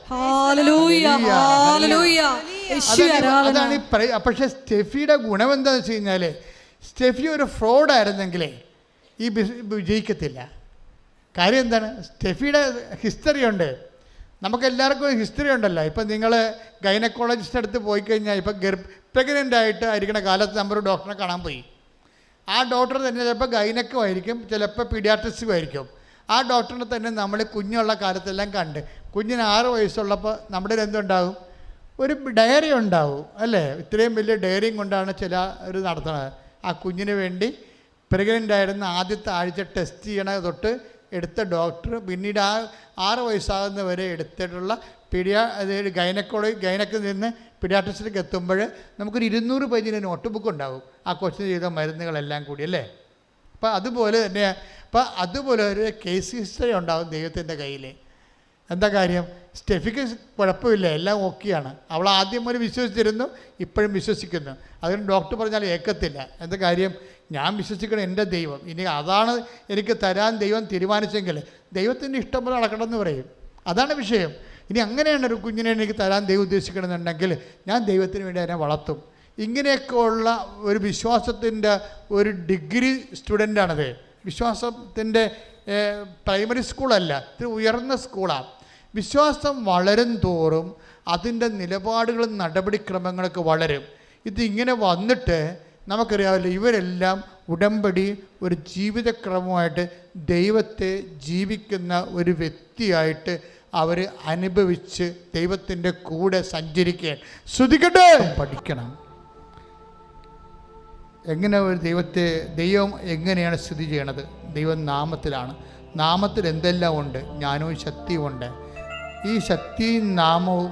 അതാണ്. പക്ഷേ സ്റ്റെഫിയുടെ ഗുണം എന്താണെന്ന് വെച്ച് കഴിഞ്ഞാൽ, സ്റ്റെഫി ഒരു ഫ്രോഡായിരുന്നെങ്കിലേ ഈ വിജയിക്കത്തില്ല. കാര്യം എന്താണ്? സ്റ്റെഫിയുടെ ഹിസ്റ്ററി ഉണ്ട്. നമുക്കെല്ലാവർക്കും ഹിസ്റ്ററി ഉണ്ടല്ലോ. ഇപ്പം നിങ്ങൾ ഗൈനക്കോളജിസ്റ്റ് അടുത്ത് പോയി കഴിഞ്ഞാൽ, ഇപ്പം പ്രഗ്നൻ്റ് ആയിട്ട് ആയിരിക്കണ കാലത്ത് നമ്മൾ ഡോക്ടറെ കാണാൻ പോയി. ആ ഡോക്ടർ തന്നെ ചിലപ്പോൾ ഗൈനക്കും ആയിരിക്കും, ചിലപ്പോൾ പീഡിയാട്രിസ്റ്റും ആയിരിക്കും. ആ ഡോക്ടറിനെ തന്നെ നമ്മൾ കുഞ്ഞുള്ള കാലത്തെല്ലാം കണ്ട്, കുഞ്ഞിന് 6 വയസ്സുള്ളപ്പോൾ നമ്മുടെ എന്തുണ്ടാകും? ഒരു ഡയറി ഉണ്ടാവും അല്ലേ? ഇത്രയും വലിയ ഡയറിയും കൊണ്ടാണ് ഒരു നടത്തുന്നത്. ആ കുഞ്ഞിന് വേണ്ടി പ്രഗ്നൻ്റ് ആയിരുന്ന ആദ്യത്തെ ആഴ്ച ടെസ്റ്റ് ചെയ്യണ തൊട്ട് എടുത്ത ഡോക്ടർ പിന്നീട് 6 വയസ്സാകുന്നവരെ എടുത്തിട്ടുള്ള ഗൈനക്കിൽ നിന്ന് പീഡിയാട്രിസ്റ്റിലേക്ക് എത്തുമ്പോൾ നമുക്കൊരു 200 പേജിൻ്റെ നോട്ട് ബുക്ക് ഉണ്ടാകും. ആ കൊച്ചിന് ചെയ്ത മരുന്നുകളെല്ലാം കൂടി അല്ലേ? അപ്പോൾ അതുപോലെ തന്നെ അതുപോലെ ഒരു കേസ് ഹിസ്റ്ററി ഉണ്ടാകും ദൈവത്തിൻ്റെ കയ്യിൽ. എന്താ കാര്യം? സ്റ്റെഫിക്ക് കുഴപ്പമില്ല, എല്ലാം ഓക്കെയാണ്. അവൾ ആദ്യം മുതൽ വിശ്വസിച്ചിരുന്നു, ഇപ്പോഴും വിശ്വസിക്കുന്നു. അതിന് ഡോക്ടർ പറഞ്ഞാൽ ഏക്കത്തില്ല. എന്താ കാര്യം? ഞാൻ വിശ്വസിക്കണം എൻ്റെ ദൈവം, ഇനി അതാണ് എനിക്ക് തരാൻ ദൈവം തീരുമാനിച്ചെങ്കിൽ ദൈവത്തിൻ്റെ ഇഷ്ടം പോലെ നടക്കണമെന്ന് പറയും. അതാണ് വിഷയം. ഇനി അങ്ങനെയാണ് ഒരു കുഞ്ഞിനെ എനിക്ക് തരാൻ ദൈവം ഉദ്ദേശിക്കണമെന്നുണ്ടെങ്കിൽ ഞാൻ ദൈവത്തിന് വേണ്ടി അതിനെ വളർത്തും. ഇങ്ങനെയൊക്കെ ഉള്ള ഒരു വിശ്വാസത്തിൻ്റെ ഒരു ഡിഗ്രി സ്റ്റുഡൻ്റാണത്. വിശ്വാസത്തിൻ്റെ പ്രൈമറി സ്കൂളല്ല, ഇത് ഉയർന്ന സ്കൂളാണ്. വിശ്വാസം വളരും തോറും അതിൻ്റെ നിലപാടുകളും നടപടിക്രമങ്ങളൊക്കെ വളരും. ഇതിങ്ങനെ വന്നിട്ട് നമുക്കറിയാമല്ലോ, ഇവരെല്ലാം ഉടമ്പടി ഒരു ജീവിതക്രമമായിട്ട് ദൈവത്തെ ജീവിക്കുന്ന ഒരു വ്യക്തിയായിട്ട് അവർ അനുഭവിച്ച് ദൈവത്തിൻ്റെ കൂടെ സഞ്ചരിക്കാൻ ശ്രദ്ധിക്കട്ടെ. പഠിക്കണം എങ്ങനെ ഒരു ദൈവം എങ്ങനെയാണ് സ്ഥിതി ചെയ്യണത്? ദൈവം നാമത്തിലാണ്. നാമത്തിൽ എന്തെല്ലാം ഉണ്ട്? ജ്ഞാനവും ശക്തിയുമുണ്ട്. ഈ ശക്തിയും നാമവും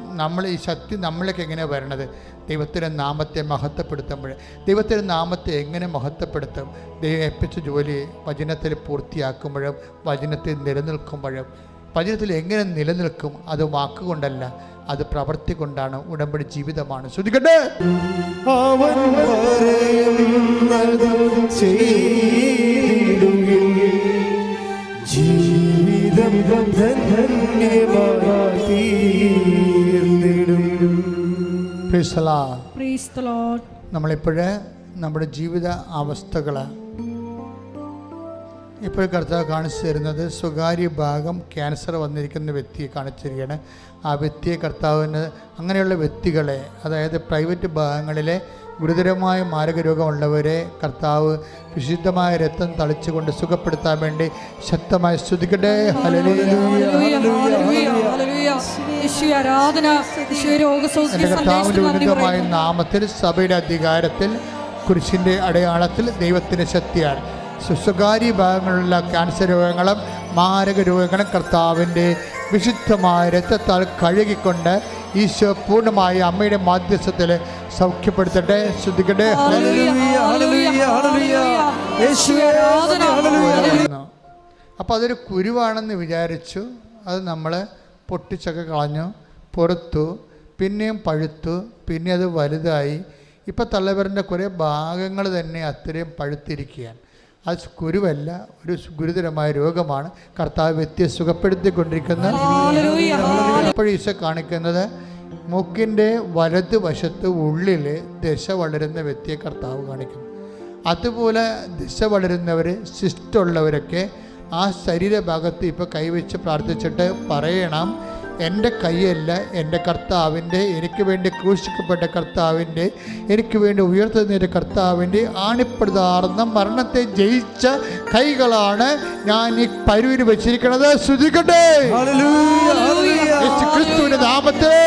ഈ ശക്തി നമ്മളിലേക്ക് എങ്ങനെ വരണത്? ദൈവത്തിൻ്റെ നാമത്തെ മഹത്വപ്പെടുത്തുമ്പോൾ. ദൈവത്തിൻ്റെ നാമത്തെ എങ്ങനെ മഹത്വപ്പെടുത്തും? ദൈവം ഏൽപ്പിച്ച ജോലി വചനത്തിൽ പൂർത്തിയാക്കുമ്പോഴും വചനത്തിൽ നിലനിൽക്കുമ്പോഴും. വചനത്തിൽ എങ്ങനെ നിലനിൽക്കും? അത് വാക്കുകൊണ്ടല്ല, അത് പ്രവൃത്തി കൊണ്ടാണ്. ഉടമ്പടി ജീവിതമാണ്. ശ്രദ്ധിക്കട്ടെ. അവൻ പറയുന്നത് ചെയ്തിടുകിൽ ജീവിതം ധന്യമായി തീർന്നിടും. Praise the Lord. Praise the Lord. നമ്മളിപ്പോഴേ നമ്മുടെ ജീവിത അവസ്ഥകൾ ഇപ്പോൾ കർത്താവ് കാണിച്ചു തരുന്നത് സ്വകാര്യ ഭാഗം ക്യാൻസർ വന്നിരിക്കുന്ന വ്യക്തിയെ കാണിച്ചു തരികയാണ്. ആ വ്യക്തിയെ കർത്താവിന് അങ്ങനെയുള്ള വ്യക്തികളെ, അതായത് പ്രൈവറ്റ് ഭാഗങ്ങളിലെ ഗുരുതരമായ മാരകരോഗമുള്ളവരെ കർത്താവ് വിശുദ്ധമായ രക്തം തളിച്ചുകൊണ്ട് സുഖപ്പെടുത്താൻ വേണ്ടി ശക്തമായി സ്തുതിക്കട്ടെ. എൻ്റെ കർത്താവിൻ്റെ ഉന്നതമായ നാമത്തിൽ സഭയുടെ അധികാരത്തിൽ കുരിശിൻ്റെ അടയാളത്തിൽ ദൈവത്തിൻ്റെ ശക്തിയാണ്. സ്വകാര്യ ഭാഗങ്ങളിലുള്ള ക്യാൻസർ രോഗങ്ങളും മാരക രോഗങ്ങളും കർത്താവിൻ്റെ വിശുദ്ധമായ രക്തത്താൽ കഴുകിക്കൊണ്ട് ഈശോ പൂർണ്ണമായി അമ്മയുടെ മാധ്യസ്ഥത്തിൽ സൗഖ്യപ്പെടുത്തട്ടെ. ശ്രദ്ധിക്കട്ടെ. അപ്പോൾ അതൊരു കുരുവാണെന്ന് വിചാരിച്ചു. അത് നമ്മൾ പൊട്ടിച്ചൊക്കെ കളഞ്ഞു, പുറത്തു, പിന്നെയും പഴുത്തു, പിന്നെ അത് വലുതായി. ഇപ്പം തള്ളവിരലിൻ്റെ കുറേ ഭാഗങ്ങൾ തന്നെ അത്രയും പഴുത്തിരിക്കുകയാണ്. അത് കുരുവല്ല, ഒരു ഗുരുതരമായ രോഗമാണ്. കർത്താവ് വ്യക്തിയെ സുഖപ്പെടുത്തിക്കൊണ്ടിരിക്കുന്നത്. ഇപ്പോൾ ഈശോ കാണിക്കുന്നത് മൂക്കിൻ്റെ വലതുവശത്ത് ഉള്ളിൽ ദശ വളരുന്ന വ്യക്തിയെ കർത്താവ് കാണിക്കുന്നു. അതുപോലെ ദശ വളരുന്നവർ, സിസ്റ്റുള്ളവരൊക്കെ ആ ശരീരഭാഗത്ത് ഇപ്പോൾ കൈവച്ച് പ്രാർത്ഥിച്ചിട്ട് പറയണം, എൻ്റെ കൈയല്ല, എൻ്റെ കർത്താവിൻ്റെ, എനിക്ക് വേണ്ടി ക്രൂശിക്കപ്പെട്ട കർത്താവിൻ്റെ, എനിക്ക് വേണ്ടി ഉയർത്തുന്നതിൻ്റെ കർത്താവിൻ്റെ ആണിപ്പെടുതാർന്ന മരണത്തെ ജയിച്ച കൈകളാണ് ഞാൻ ഈ പരുവിന് വെച്ചിരിക്കുന്നത്. ശ്രദ്ധിക്കട്ടെ. ക്രിസ്തുവിന്റെ നാമത്തില്,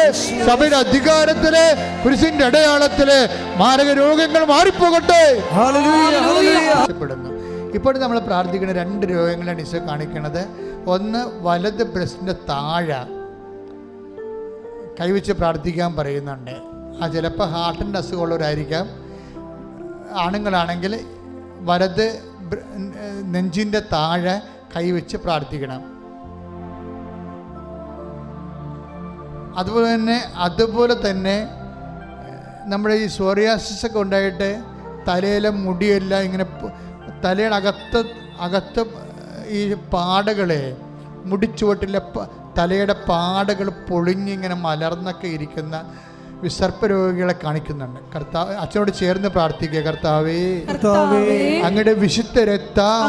സഭയുടെ അധികാരത്തില്, കുരിശിന്റെ അടയാളത്തില് മാരക രോഗങ്ങൾ മാറിപ്പോകട്ടെ. ഇപ്പോൾ നമ്മൾ പ്രാർത്ഥിക്കുന്ന 2 രോഗങ്ങളാണ് ഈശോ കാണിക്കുന്നത്. ഒന്ന്, വലത് ബ്രസ്റ്റിൻ്റെ താഴെ കൈവച്ച് പ്രാർത്ഥിക്കാൻ പറയുന്നുണ്ട്. ആ ചിലപ്പോൾ ഹാർട്ടിൻ്റെ അസുഖമുള്ളവരായിരിക്കാം. ആണുങ്ങളാണെങ്കിൽ വലത് നെഞ്ചിൻ്റെ താഴെ കൈവച്ച് പ്രാർത്ഥിക്കണം. അതുപോലെ തന്നെ നമ്മുടെ ഈ സോറിയാസിസ് ഒക്കെ ഉണ്ടായിട്ട് തലയിലെ മുടിയെല്ലാം ഇങ്ങനെ തലയുടെ അകത്ത് ഈ പാടകളെ, മുടിച്ചുവട്ടിലെ തലയുടെ പാടകൾ പൊളിഞ്ഞിങ്ങനെ മലർന്നൊക്കെ ഇരിക്കുന്ന വിസർപ്പ രോഗികളെ കാണിക്കുന്നുണ്ട്. കർത്താവ് അച്ഛനോട് ചേർന്ന് പ്രാർത്ഥിക്കുക. കർത്താവേ, അങ്ങയുടെ വിശുദ്ധ രക്തം,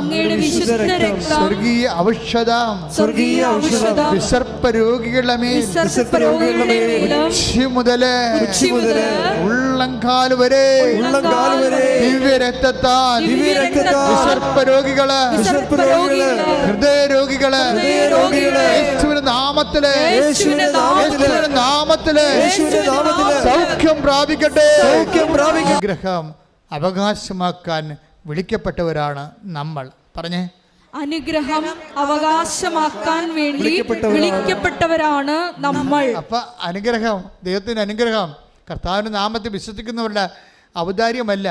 സ്വർഗീയ ഔഷധം വിസർപ്പ രോഗികളുടെ മേൽ ഉച്ചി മുതല് ഉള്ളംകാൽ വരെ ദിവ്യരക്തത്താൽ വിസർപ്പ രോഗികള്, ഹൃദയ രോഗികള് യേശുവിന്റെ നാമത്തില് സൗഖ്യം പ്രാപിക്കട്ടെ. അനുഗ്രഹം അവകാശമാക്കാൻ വിളിക്കപ്പെട്ടവരാണ് നമ്മൾ. പറഞ്ഞേ, അനുഗ്രഹം അവകാശമാക്കാൻ വേണ്ടി വിളിക്കപ്പെട്ടവരാണ് നമ്മൾ. അപ്പൊ അനുഗ്രഹം, ദൈവത്തിന്റെ അനുഗ്രഹം കർത്താവിന്റെ നാമത്തിൽ വിശ്വസിക്കുന്നവരുടെ ഔദാര്യമല്ല,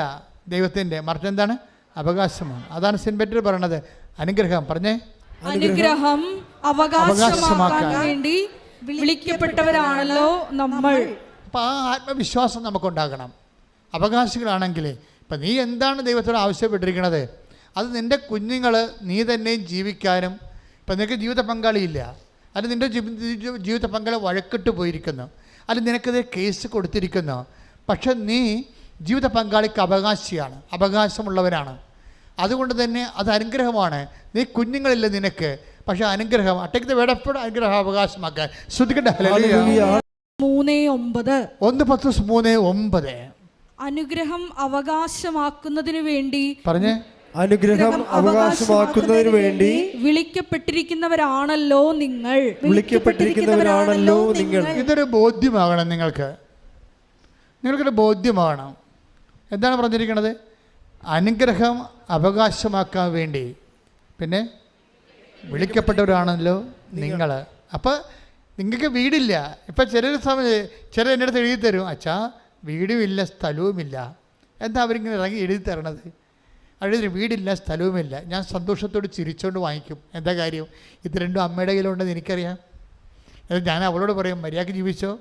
ദൈവത്തിന്റെ, മറിച്ച് എന്താണ്? അവകാശമാണ്. അതാണ് സെന്റ് പീറ്റർ പറയണത്. അനുഗ്രഹം പറഞ്ഞേ, അനുഗ്രഹം അവകാശമാക്കാൻ വേണ്ടി വിളിക്കപ്പെട്ടവരാണല്ലോ നമ്മൾ. അപ്പം ആ ആത്മവിശ്വാസം നമുക്കുണ്ടാകണം. അവകാശികളാണെങ്കിൽ ഇപ്പം നീ എന്താണ് ദൈവത്തോട് ആവശ്യപ്പെട്ടിരിക്കുന്നത്, അത് നിൻ്റെ കുഞ്ഞുങ്ങൾ നീ തന്നെയും ജീവിക്കാനും. ഇപ്പം നിനക്ക് ജീവിത പങ്കാളിയില്ല, അല്ലെങ്കിൽ നിൻ്റെ ജീവിത പങ്കാളി വഴക്കിട്ട് പോയിരിക്കുന്നു, അല്ലെങ്കിൽ നിനക്കത് കേസ് കൊടുത്തിരിക്കുന്നു. പക്ഷെ നീ ജീവിത പങ്കാളിക്ക് അവകാശിയാണ്, അവകാശമുള്ളവരാണ്. അതുകൊണ്ട് തന്നെ അത് അനുഗ്രഹമാണ്. നീ കുഞ്ഞുങ്ങളില്ല നിനക്ക്, പക്ഷെ അനുഗ്രഹം അട്ടേക്ക് വേടപ്പോഴും അനുഗ്രഹം അവകാശമാക്കാൻ ശ്രദ്ധിക്കട്ടെ. 3:9 1 Petrus 3:9 അനുഗ്രഹം അവകാശമാക്കുന്നതിനു വേണ്ടി പറഞ്ഞേ. അനുഗ്രഹം അവകാശമാക്കുന്നതിന് വേണ്ടി വിളിക്കപ്പെട്ടിരിക്കുന്നവരാണല്ലോ നിങ്ങൾ. വിളിക്കപ്പെട്ടിരിക്കുന്നവരാണല്ലോ നിങ്ങൾ. ഇതൊരു ബോധ്യമാകണം നിങ്ങൾക്കൊരു ബോധ്യമാകണം. എന്താണ് പറഞ്ഞിരിക്കുന്നത്? അനുഗ്രഹം അവകാശമാക്കാൻ വേണ്ടി പിന്നെ വിളിക്കപ്പെട്ടവരാണല്ലോ നിങ്ങൾ. അപ്പം നിങ്ങൾക്ക് വീടില്ല. ഇപ്പം ചിലർ എൻ്റെ അടുത്ത് എഴുതി തരും, അച്ഛാ വീടുമില്ല സ്ഥലവുമില്ല. എന്താ അവരിങ്ങനെ ഇറങ്ങി എഴുതി തരണത്? അവിടെ വീടില്ല സ്ഥലവുമില്ല. ഞാൻ സന്തോഷത്തോട് ചിരിച്ചുകൊണ്ട് വാങ്ങിക്കും. എന്താ കാര്യം? ഇത് രണ്ടും അമ്മയുടെ കയ്യിലുണ്ടെന്ന് എനിക്കറിയാം. ഞാൻ അവളോട് പറയും, മര്യാദയ്ക്ക് ജീവിച്ചോ,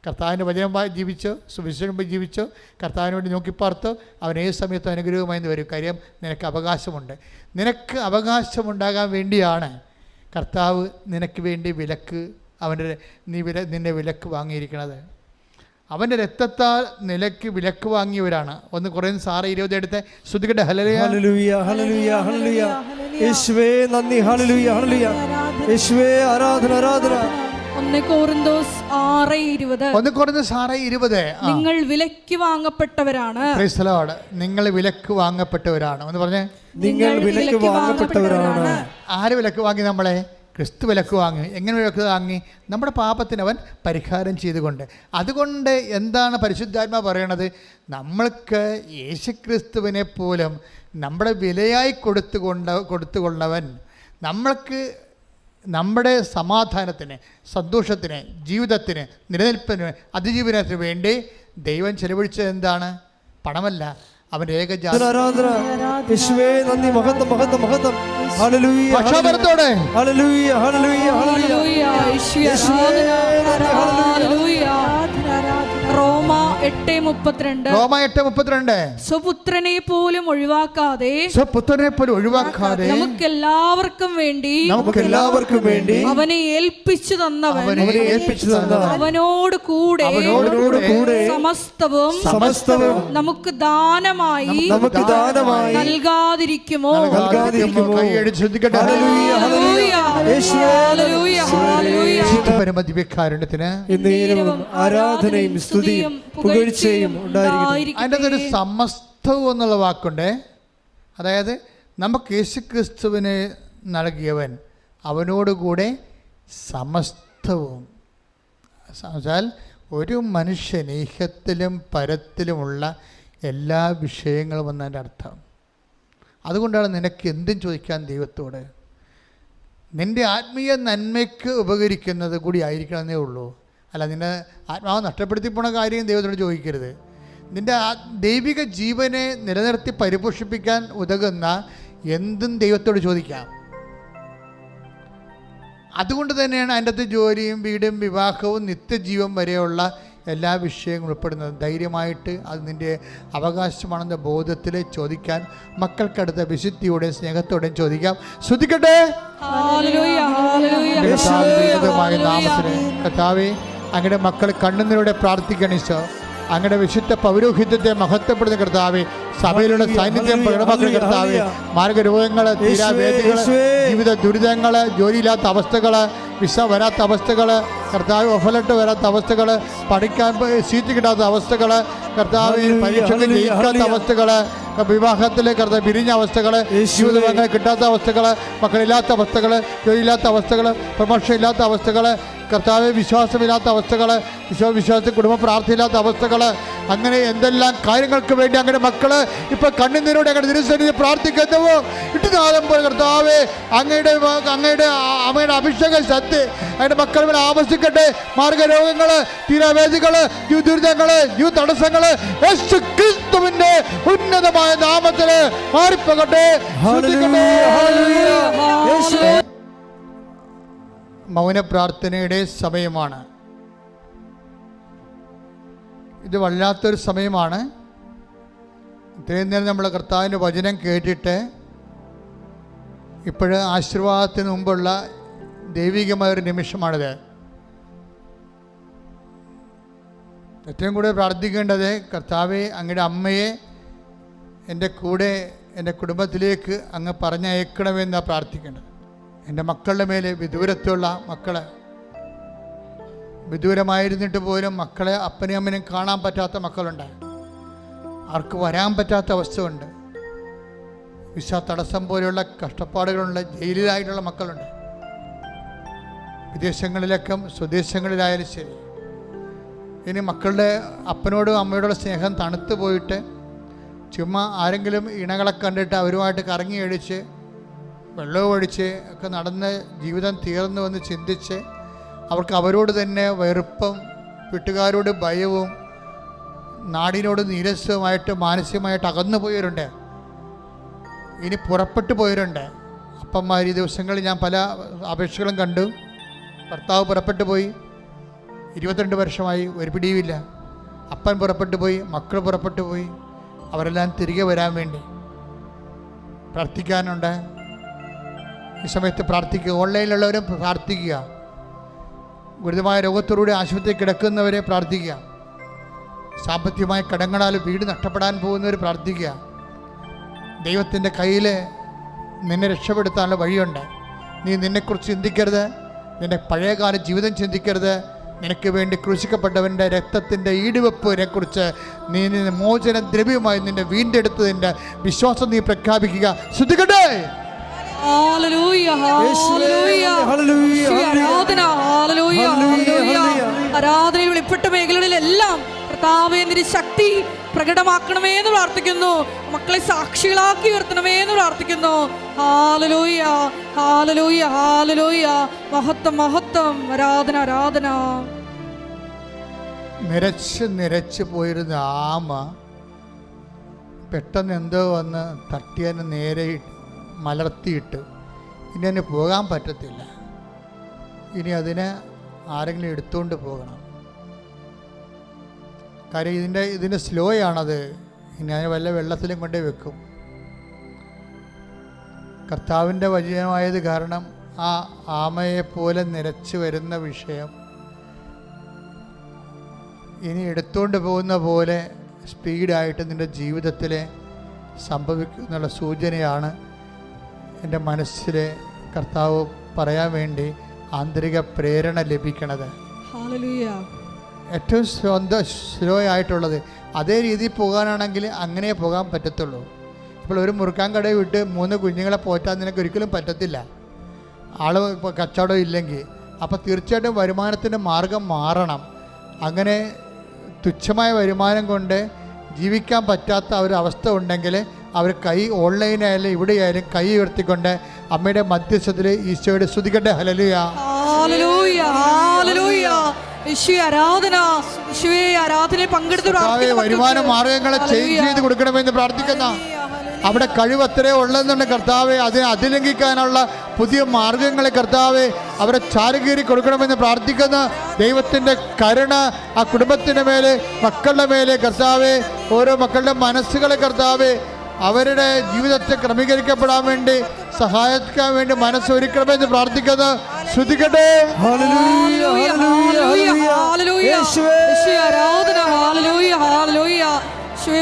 കർത്താവിൻ്റെ വചനം ജീവിച്ചോ, സുവിശേഷം ജീവിച്ചോ, കർത്താവിന് വേണ്ടി നോക്കിപ്പാർത്തോ, അവൻ ഏത് സമയത്തും അനുഗ്രഹമായി വരും. കാര്യം നിനക്ക് അവകാശമുണ്ട്. നിനക്ക് അവകാശമുണ്ടാകാൻ വേണ്ടിയാണ് കർത്താവ് നിനക്ക് വേണ്ടി വിലക്ക് നിന്നെ വിലക്ക് വാങ്ങിയിരിക്കുന്നത്. അവൻ്റെ രക്തത്താൽ നിലയ്ക്ക് വിലക്ക് വാങ്ങിയവരാണ്. 1 Corinthians 6:20 എടുത്ത് ശ്രദ്ധിക്കട്ടെ. ഹല്ലേലൂയ ഹല്ലേലൂയ ഹല്ലേലൂയ. യേശുവേ നന്ദി. ഹല്ലേലൂയ ഹല്ലേലൂയ. യേശുവേ ആരാധന ആരാധന. 1 Corinthians 6:20 നിങ്ങൾ വിലക്ക് വാങ്ങപ്പെട്ടവരാണ്. Price the Lord. നിങ്ങൾ വിലക്ക് വാങ്ങപ്പെട്ടവരാണ്. ഒന്ന് പറഞ്ഞേ. നിങ്ങൾ വിലക്ക് വാങ്ങപ്പെട്ടവരാണ്. ആര് വിലക്ക് വാങ്ങി? നമ്മളെ ക്രിസ്തു വിലക്ക് വാങ്ങി. എങ്ങനെ വിലക്ക് വാങ്ങി? നമ്മുടെ പാപത്തിന് അവൻ പരിഹാരം ചെയ്തുകൊണ്ട്. അതുകൊണ്ട് എന്താണ് പരിശുദ്ധാത്മാ പറയണത്? നമ്മൾക്ക് യേശുക്രിസ്തുവിനെ പോലും നമ്മുടെ വിലയായി കൊടുത്തുകൊള്ളവൻ നമ്മൾക്ക് നമ്മുടെ സമാധാനത്തിന്, സന്തോഷത്തിന്, ജീവിതത്തിന്, നിലനിൽപ്പിന്, അതിജീവനത്തിന് വേണ്ടി ദൈവം ചെലവഴിച്ചത് എന്താണ്? പണമല്ല, അവൻ്റെ ഏകജാതൻ. യേശുവേ നന്ദി. മഹത്വം മഹത്വം മഹത്വം. ഹല്ലേലൂയ പക്ഷാപരത്തോടെ ഹല്ലേലൂയ ഹല്ലേലൂയ ഹല്ലേലൂയ. റോമ 8:32 സ്വപുത്രനെ പോലും ഒഴിവാക്കാതെ നമുക്കെല്ലാവർക്കും വേണ്ടി അവനെ ഏൽപ്പിച്ചു തന്നവൻ അവനോട് കൂടെ സമസ്തവും നമുക്ക് ദാനമായി നൽകാതിരിക്കുമോ? പരമദിവ്യകാരുണ്യത്തിന് ആരാധനയും സ്തുതിയും പുകഴ്ചയും ഉണ്ടായിരിക്കട്ടെ. അതിൻ്റെ ഒരു സമസ്തവും എന്നുള്ള വാക്കുണ്ട്. അതായത് നമുക്ക് യേശുക്രിസ്തുവിനെ നൽകിയവൻ അവനോടുകൂടെ സമസ്തവും. എന്നുവെച്ചാൽ ഒരു മനുഷ്യൻ ഈഹത്തിലും പരത്തിലുമുള്ള എല്ലാ വിഷയങ്ങളും എന്നതിൻ്റെ അർത്ഥം. അതുകൊണ്ടാണ് നിനക്ക് എന്തും ചോദിക്കാൻ ദൈവത്തോട്. നിൻ്റെ ആത്മീയ നന്മയ്ക്ക് ഉപകരിക്കുന്നത് കൂടി ആയിരിക്കണമെന്നേ ഉള്ളൂ. അല്ല, നിൻ്റെ ആത്മാവ് നഷ്ടപ്പെടുത്തി പോണ കാര്യം ദൈവത്തോട് ചോദിക്കരുത്. നിൻ്റെ ദൈവിക ജീവനെ നിലനിർത്തി പരിപോഷിപ്പിക്കാൻ ഉതകുന്ന എന്തും ദൈവത്തോട് ചോദിക്കാം. അതുകൊണ്ട് തന്നെയാണ് അതിൻ്റെ അകത്ത് ജോലിയും വീടും വിവാഹവും നിത്യജീവൻ വരെയുള്ള എല്ലാ വിഷയങ്ങളും ഉൾപ്പെടുന്നത്. ധൈര്യമായിട്ട് അത് നിൻ്റെ അവകാശമാണെന്ന ബോധത്തിൽ ചോദിക്കാൻ മക്കൾക്കടുത്ത വിശുദ്ധിയോടെയും സ്നേഹത്തോടെയും ചോദിക്കാം. ശ്രദ്ധിക്കട്ടെ. നാമത്തിന് കർത്താവേ, അങ്ങയുടെ മക്കൾ കണ്ണുനീരോടെ പ്രാർത്ഥിക്കണീശോ. അങ്ങയുടെ വിശുദ്ധ പൗരോഹിത്യത്തെ മഹത്വപ്പെടുന്ന കർത്താവേ, സഭയിലുള്ള സാന്നിധ്യം പ്രകടമാക്കുന്ന കർത്താവേ, മാർഗരോഗങ്ങൾ, തീരാവേദികൾ, ജീവിത ദുരിതങ്ങൾ, ജോലിയില്ലാത്ത അവസ്ഥകൾ, വിസ വരാത്ത അവസ്ഥകൾ, കർത്താവ് ഒഫലട്ട് വരാത്ത അവസ്ഥകൾ, പഠിക്കാൻ സീറ്റ് കിട്ടാത്ത അവസ്ഥകൾ, കർത്താവ് പരീക്ഷയ്ക്ക് ജയിക്കാത്ത അവസ്ഥകൾ, വിവാഹത്തിൽ കർത്താവ് പിരിഞ്ഞ അവസ്ഥകൾ, ജീവിതങ്ങൾ കിട്ടാത്ത അവസ്ഥകൾ, മക്കളില്ലാത്ത അവസ്ഥകൾ, ജോലിയില്ലാത്ത അവസ്ഥകൾ, പ്രമോഷൻ ഇല്ലാത്ത അവസ്ഥകൾ, കർത്താവ് വിശ്വാസമില്ലാത്ത അവസ്ഥകൾ, വിശ്വാസത്തിൽ കുടുംബ പ്രാർത്ഥനയില്ലാത്ത അവസ്ഥകൾ, അങ്ങനെ എന്തെല്ലാം കാര്യങ്ങൾക്ക് വേണ്ടി അങ്ങനെ മക്കൾ ഇപ്പം കണ്ണുനീരോടെ അങ്ങനെ തിരുസന്നിധിയിൽ പ്രാർത്ഥിക്കുന്നുവോ ഇട്ടുനാദം പോലെ കർത്താവേ, അങ്ങയുടെ അമ്മയുടെ അഭിഷേക ശക്തി അങ്ങയുടെ മക്കൾ മേൽ ആവശ്യിക്കട്ടെ. മാർഗരോഗങ്ങൾ, തീരാവേദികൾ, ദുരിതങ്ങൾ, തടസ്സങ്ങൾ യേശുക്രിസ്തുവിന്റെ ഉന്നതമായ നാമത്തിൽ മാറിപ്പോകട്ടെ. മൗനപ്രാർത്ഥനയുടെ സമയമാണ്. ഇത് വല്ലാത്തൊരു സമയമാണ്. ഇത്രയും നേരം നമ്മൾ കർത്താവിൻ്റെ വചനം കേട്ടിട്ട് ഇപ്പോഴ് ആശീർവാദത്തിന് മുമ്പുള്ള ദൈവികമായൊരു നിമിഷമാണിത്. ഏറ്റവും കൂടുതൽ പ്രാർത്ഥിക്കേണ്ടത്, കർത്താവെ, അങ്ങയുടെ അമ്മയെ എൻ്റെ കൂടെ എൻ്റെ കുടുംബത്തിലേക്ക് അങ്ങ് പറഞ്ഞയക്കണമെന്നാണ് പ്രാർത്ഥിക്കേണ്ടത്. എൻ്റെ മക്കളുടെ മേലെ, വിദൂരത്തുള്ള മക്കളെ, വിദൂരമായിരുന്നിട്ട് പോലും മക്കളെ അപ്പനെയും അമ്മനെയും കാണാൻ പറ്റാത്ത മക്കളുണ്ട്. ആർക്ക് വരാൻ പറ്റാത്ത അവസ്ഥയുണ്ട്. വിസ തടസ്സം പോലെയുള്ള കഷ്ടപ്പാടുകളുണ്ട്. ജയിലിലായിട്ടുള്ള മക്കളുണ്ട്. വിദേശങ്ങളിലൊക്കെ സ്വദേശങ്ങളിലായാലും ശരി. ഇനി മക്കളുടെ അപ്പനോടും അമ്മയോടുള്ള സ്നേഹം തണുത്തു പോയിട്ട് ചുമ്മാ ആരെങ്കിലും ഇണകളെ കണ്ടിട്ട് അവരുമായിട്ട് കറങ്ങി അടിച്ച് വെള്ളവും ഒഴിച്ച് ഒക്കെ നടന്ന് ജീവിതം തീർന്നുവെന്ന് ചിന്തിച്ച് അവർക്ക് അവരോട് തന്നെ വെറുപ്പും വീട്ടുകാരോട് ഭയവും നാടിനോട് നീരസവുമായിട്ട് മാനസികമായിട്ട് അകന്നു പോയവരുണ്ട്. ഇനി പുറപ്പെട്ടു പോയവരുണ്ട്. അപ്പന്മാർ ഈ ദിവസങ്ങളിൽ ഞാൻ പല അപേക്ഷകളും കണ്ടു. ഭർത്താവ് പുറപ്പെട്ടു പോയി, 22 വർഷമായി, ഒരു പിടിയുമില്ല. അപ്പൻ പുറപ്പെട്ടു പോയി, മക്കൾ പുറപ്പെട്ടു പോയി. അവരെല്ലാം തിരികെ വരാൻ വേണ്ടി പ്രാർത്ഥിക്കാനുണ്ട്. ഈ സമയത്ത് പ്രാർത്ഥിക്കുക. ഓൺലൈനിലുള്ളവരും പ്രാർത്ഥിക്കുക. ഗുരുതരമായ രോഗത്തോടുകൂടി ആശുപത്രിയിൽ കിടക്കുന്നവരെ പ്രാർത്ഥിക്കുക. സാമ്പത്തികമായ കടങ്ങളാൽ വീട് നഷ്ടപ്പെടാൻ പോകുന്നവർ പ്രാർത്ഥിക്കുക. ദൈവത്തിൻ്റെ കയ്യിൽ നിന്നെ രക്ഷപ്പെടുത്താനുള്ള വഴിയുണ്ട്. നീ നിന്നെക്കുറിച്ച് ചിന്തിക്കരുത്. നിൻ്റെ പഴയകാല ജീവിതം ചിന്തിക്കരുത്. നിനക്ക് വേണ്ടി ക്രൂശിക്കപ്പെട്ടവൻ്റെ രക്തത്തിൻ്റെ ഈടുവെപ്പിനെക്കുറിച്ച് നീ മോചന ദ്രവ്യമായി നിന്നെ വീണ്ടെടുത്തതിൻ്റെ വിശ്വാസം നീ പ്രഖ്യാപിക്കുക. ശ്രദ്ധിക്കട്ടെ. ആരാധനയിൽ വെളിപ്പെട്ട മേഖലകളിലെല്ലാം കർത്താവേ നിന്റെ ശക്തി പ്രകടമാക്കണമേ എന്ന് പ്രാർത്ഥിക്കുന്നു. മക്കളെ സാക്ഷികളാക്കി ഉയർത്തണമേ എന്ന് പ്രാർത്ഥിക്കുന്നു. ഹല്ലേലൂയ, ഹല്ലേലൂയ, ഹല്ലേലൂയ. മഹത്വം, മഹത്വം. ആരാധന, ആരാധന. നിരച്ച് പോയിരുന്ന ആമ പെട്ടെന്ന് എന്തോ വന്ന് തട്ടിയതിന് നേരെ മലർത്തിയിട്ട് ഇനി അതിന് പോകാൻ പറ്റത്തില്ല. ഇനി അതിനെ ആരെങ്കിലും എടുത്തുകൊണ്ട് പോകണം. കാര്യം ഇതിൻ്റെ സ്ലോയാണത്. ഇനി അതിന് വല്ല വെള്ളത്തിലും കൊണ്ടേ വെക്കും. കർത്താവിൻ്റെ വചനമായത് കാരണം ആ ആമയെപ്പോലെ നിരച്ച് വരുന്ന വിഷയം ഇനി എടുത്തുകൊണ്ട് പോകുന്ന പോലെ സ്പീഡായിട്ട് നിൻ്റെ ജീവിതത്തിൽ സംഭവിക്കുന്നുള്ള സൂചനയാണ് എൻ്റെ മനസ്സിൽ കർത്താവ് പറയാൻ വേണ്ടി ആന്തരിക പ്രേരണ ലഭിക്കണത്. ഏറ്റവും സ്ലോ ആയിട്ടുള്ളത്. അതേ രീതിയിൽ പോകാനാണെങ്കിൽ അങ്ങനെ പോകാൻ പറ്റത്തുള്ളൂ. ഇപ്പോൾ ഒരു മുറുക്കാൻ കടയിൽ വിട്ട് 3 കുഞ്ഞുങ്ങളെ പോറ്റാൻ നിനക്ക് ഒരിക്കലും പറ്റത്തില്ല, ആൾ ഇപ്പോൾ കച്ചവടം ഇല്ലെങ്കിൽ. അപ്പോൾ തീർച്ചയായിട്ടും വരുമാനത്തിൻ്റെ മാർഗം മാറണം. അങ്ങനെ തുച്ഛമായ വരുമാനം കൊണ്ട് ജീവിക്കാൻ പറ്റാത്ത ഒരവസ്ഥ ഉണ്ടെങ്കിൽ അവർ ഓൺലൈനായാലും ഇവിടെയായാലും കൈ ഉയർത്തിക്കൊണ്ട് അമ്മയുടെ മധ്യസ്ഥത്തിൽ ഈശോയുടെ സ്തുതിക്കട്ടെ. ഹല്ലേലൂയ, ഹല്ലേലൂയ, ഹല്ലേലൂയ. ആരാധനയിൽ പങ്കെടുത്ത് വരുമാന മാർഗങ്ങളെ ചേഞ്ച് ചെയ്ത് കൊടുക്കണമെന്ന് പ്രാർത്ഥിക്കുന്ന അവിടെ കഴിവ് അത്രേ ഉള്ളതെന്നുണ്ട് കർത്താവെ. അതിനെ അതിലംഘിക്കാനുള്ള പുതിയ മാർഗങ്ങളെ കർത്താവെ അവരെ ചാരുകീറി കൊടുക്കണമെന്ന് പ്രാർത്ഥിക്കുന്ന ദൈവത്തിൻ്റെ കരുണ ആ കുടുംബത്തിൻ്റെ മേലെ, മക്കളുടെ മേലെ കർത്താവെ, ഓരോ മക്കളുടെ മനസ്സുകളെ കർത്താവെ അവരുടെ ജീവിതത്തെ ക്രമീകരിക്കപ്പെടാൻ വേണ്ടി സഹായിക്കാൻ വേണ്ടി മനസ്സൊരുക്കണമെന്ന് പ്രാർത്ഥിക്കുന്നത്. ശ്രദ്ധിക്കട്ടെ.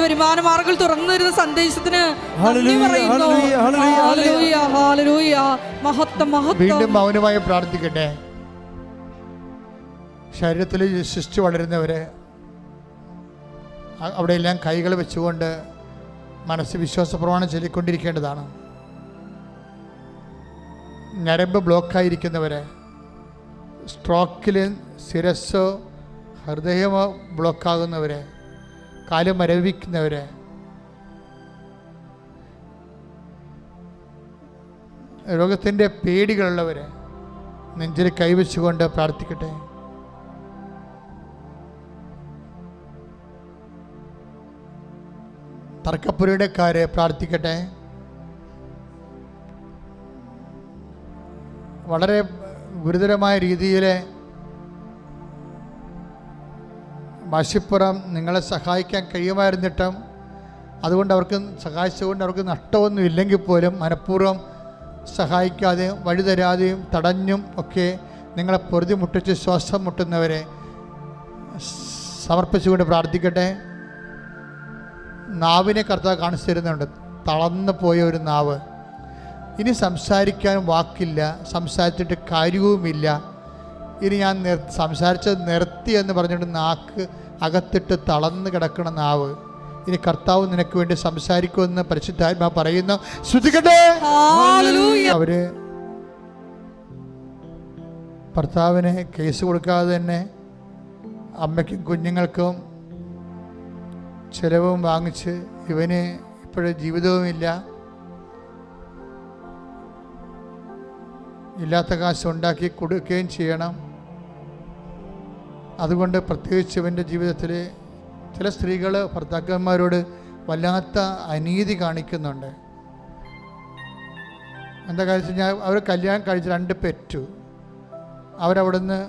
വരുമാന മാർഗങ്ങൾ തുറന്നു വരുന്ന സന്ദേശത്തിന് വീണ്ടും മൗനമായി പ്രാർത്ഥിക്കട്ടെ. ശരീരത്തിൽ സൃഷ്ടി വളരുന്നവരെ അവിടെയെല്ലാം കൈകൾ വെച്ചുകൊണ്ട് മനസ്സ് വിശ്വാസ പ്രമാണം ചൊല്ലിക്കൊണ്ടിരിക്കേണ്ടതാണ്. ഞരമ്പ് ബ്ലോക്കായിരിക്കുന്നവരെ, സ്ട്രോക്കിൽ ശിരസ്സോ ഹൃദയമോ ബ്ലോക്കാകുന്നവരെ, കാല് മരവിക്കുന്നവരെ, രോഗത്തിൻ്റെ പേടികളുള്ളവരെ നെഞ്ചിൽ കൈവച്ചുകൊണ്ട് പ്രാർത്ഥിക്കട്ടെ. തർക്കപ്പുരയുടെക്കാരെ പ്രാർത്ഥിക്കട്ടെ. വളരെ ഗുരുതരമായ രീതിയിൽ വാശിപ്പുറം നിങ്ങളെ സഹായിക്കാൻ കഴിയുമായിരുന്നിട്ടും അതുകൊണ്ട് അവർക്ക് സഹായിച്ചുകൊണ്ട് അവർക്ക് നഷ്ടമൊന്നും ഇല്ലെങ്കിൽ പോലും മനഃപൂർവ്വം സഹായിക്കാതെയും വഴി തരാതെയും തടഞ്ഞും ഒക്കെ നിങ്ങളെ പൊറുതി മുട്ടിച്ച് ശ്വാസം മുട്ടുന്നവരെ സമർപ്പിച്ചുകൊണ്ട് പ്രാർത്ഥിക്കട്ടെ. നാവിനെ കർത്താവ് കാണിച്ചു തരുന്നുണ്ട്, തളർന്നു പോയ ഒരു നാവ്. ഇനി സംസാരിക്കാൻ വാക്കില്ല, സംസാരിച്ചിട്ട് കാര്യവുമില്ല. ഇനി ഞാൻ സംസാരിച്ചത് നിർത്തി എന്ന് പറഞ്ഞിട്ട് നാക്ക് അകത്തിട്ട് തളർന്ന് കിടക്കുന്ന നാവ്. ഇനി കർത്താവ് നിനക്ക് വേണ്ടി സംസാരിക്കുമെന്ന് പരിശുദ്ധാത്മാ പറയുന്നു. ശ്രദ്ധിക്കട്ടെ. അവര് ഭർത്താവിന് കേസ് കൊടുക്കാതെ തന്നെ അമ്മയ്ക്കും കുഞ്ഞുങ്ങൾക്കും ചിലവും വാങ്ങിച്ച് ഇവന് ഇപ്പോഴും ജീവിതവുമില്ല, ഇല്ലാത്ത കാശ് ഉണ്ടാക്കി കൊടുക്കുകയും ചെയ്യണം. അതുകൊണ്ട് പ്രത്യേകിച്ച് ഇവൻ്റെ ജീവിതത്തിൽ ചില സ്ത്രീകൾ ഭർത്താക്കന്മാരോട് വല്ലാത്ത അനീതി കാണിക്കുന്നുണ്ട്. എന്താ കാര്യം വെച്ചാൽ അവർ കല്യാണം കഴിച്ച് 2 പെറ്റു, അവരവിടുന്ന്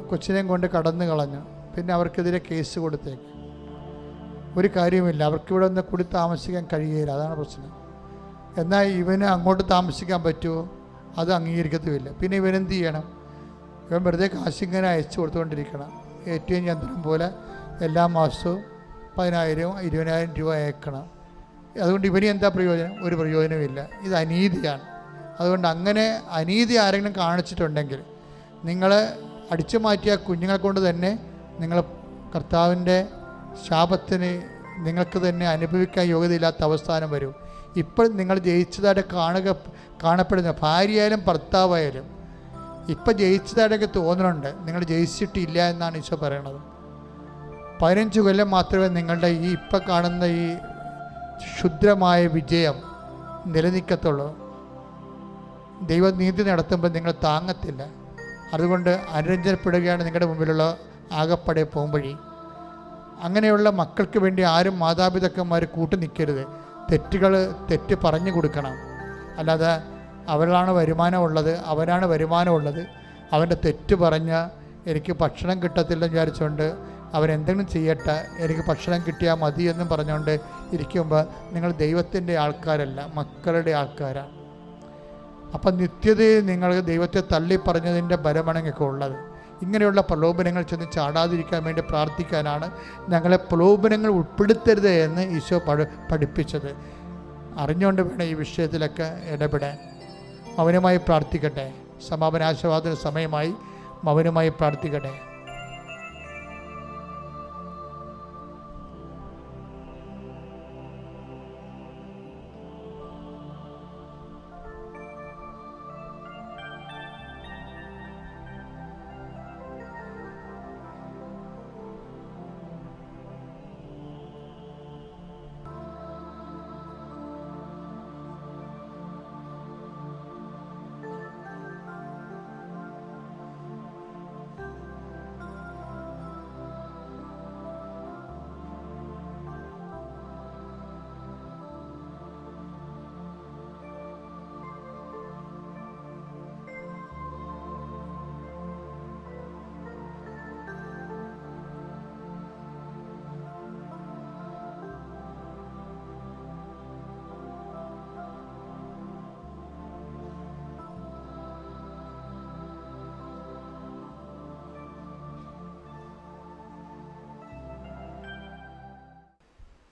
കൊച്ചിനെയും കൊണ്ട് കടന്നു കളഞ്ഞു. പിന്നെ അവർക്കെതിരെ കേസ് കൊടുത്തേക്ക്. ഒരു കാര്യമില്ല, അവർക്കിവിടെ ഒന്ന് കൂടി താമസിക്കാൻ കഴിയില്ല, അതാണ് പ്രശ്നം. എന്നാൽ ഇവന് അങ്ങോട്ട് താമസിക്കാൻ പറ്റുമോ? അത് അംഗീകരിക്കത്തുമില്ല. പിന്നെ ഇവനെന്ത് ചെയ്യണം? ഇവൻ വെറുതെ കാശിങ്ങനെ അയച്ചു കൊടുത്തുകൊണ്ടിരിക്കണം. ATM യന്ത്രം പോലെ എല്ലാ മാസവും 10,000 20,000 രൂപ അയക്കണം. അതുകൊണ്ട് ഇവന് എന്താ പ്രയോജനം? ഒരു പ്രയോജനമില്ല. ഇത് അനീതിയാണ്. അതുകൊണ്ട് അങ്ങനെ അനീതി ആരെങ്കിലും കാണിച്ചിട്ടുണ്ടെങ്കിൽ നിങ്ങൾ അടിച്ചു മാറ്റിയ കുഞ്ഞുങ്ങളെ കൊണ്ട് തന്നെ നിങ്ങൾ കർത്താവിൻ്റെ ശാപത്തിന് നിങ്ങൾക്ക് തന്നെ അനുഭവിക്കാൻ യോഗ്യതയില്ലാത്ത അവസ്ഥാനം വരും. ഇപ്പോൾ നിങ്ങൾ ജയിച്ചതായിട്ട് കാണപ്പെടുന്ന ഭാര്യയായാലും ഭർത്താവായാലും ഇപ്പം ജയിച്ചതായിട്ടൊക്കെ തോന്നുന്നുണ്ട്, നിങ്ങൾ ജയിച്ചിട്ടില്ല എന്നാണ് ഈശോ പറയണത്. 15 കൊല്ലം മാത്രമേ നിങ്ങളുടെ ഈ ഇപ്പം കാണുന്ന ഈ ക്ഷുദ്രമായ വിജയം നിലനിൽക്കത്തുള്ളൂ. ദൈവനീതി നടത്തുമ്പോൾ നിങ്ങൾ താങ്ങത്തില്ല. അതുകൊണ്ട് അനുരഞ്ജനപ്പെടുകയാണ് നിങ്ങളുടെ മുമ്പിലുള്ള ആകപ്പടെ പോകുമ്പഴി. അങ്ങനെയുള്ള മക്കൾക്ക് വേണ്ടി ആരും മാതാപിതാക്കന്മാർ കൂട്ടു നിൽക്കരുത്. തെറ്റ് പറഞ്ഞു കൊടുക്കണം. അല്ലാതെ അവരാണ് വരുമാനമുള്ളത്, അവനാണ് വരുമാനമുള്ളത്, അവൻ്റെ തെറ്റ് പറഞ്ഞ് എനിക്ക് ഭക്ഷണം കിട്ടത്തില്ലെന്ന് വിചാരിച്ചുകൊണ്ട് അവരെന്തെങ്കിലും ചെയ്യട്ടെ, എനിക്ക് ഭക്ഷണം കിട്ടിയാൽ മതി എന്നും പറഞ്ഞുകൊണ്ട് ഇരിക്കുമ്പോൾ നിങ്ങൾ ദൈവത്തിൻ്റെ ആൾക്കാരല്ല, മക്കളുടെ ആൾക്കാരാണ്. അപ്പം നിത്യതയിൽ നിങ്ങൾ ദൈവത്തെ തള്ളിപ്പറഞ്ഞതിൻ്റെ ബലമണങ്ങൊക്കെ ഉള്ളത്. ഇങ്ങനെയുള്ള പ്രലോഭനങ്ങൾ ചെന്ന് ചാടാതിരിക്കാൻ വേണ്ടി പ്രാർത്ഥിക്കാനാണ് ഞങ്ങളെ പ്രലോഭനങ്ങൾ ഉൾപ്പെടുത്തരുത് എന്ന് ഈശോ പഠിപ്പിച്ചത്. അറിഞ്ഞുകൊണ്ട് വേണം ഈ വിഷയത്തിലൊക്കെ ഇടപെടാൻ. മൗനമായി പ്രാർത്ഥിക്കട്ടെ. സമാപനാശീർവാദന സമയമായി മൗനമായി പ്രാർത്ഥിക്കട്ടെ.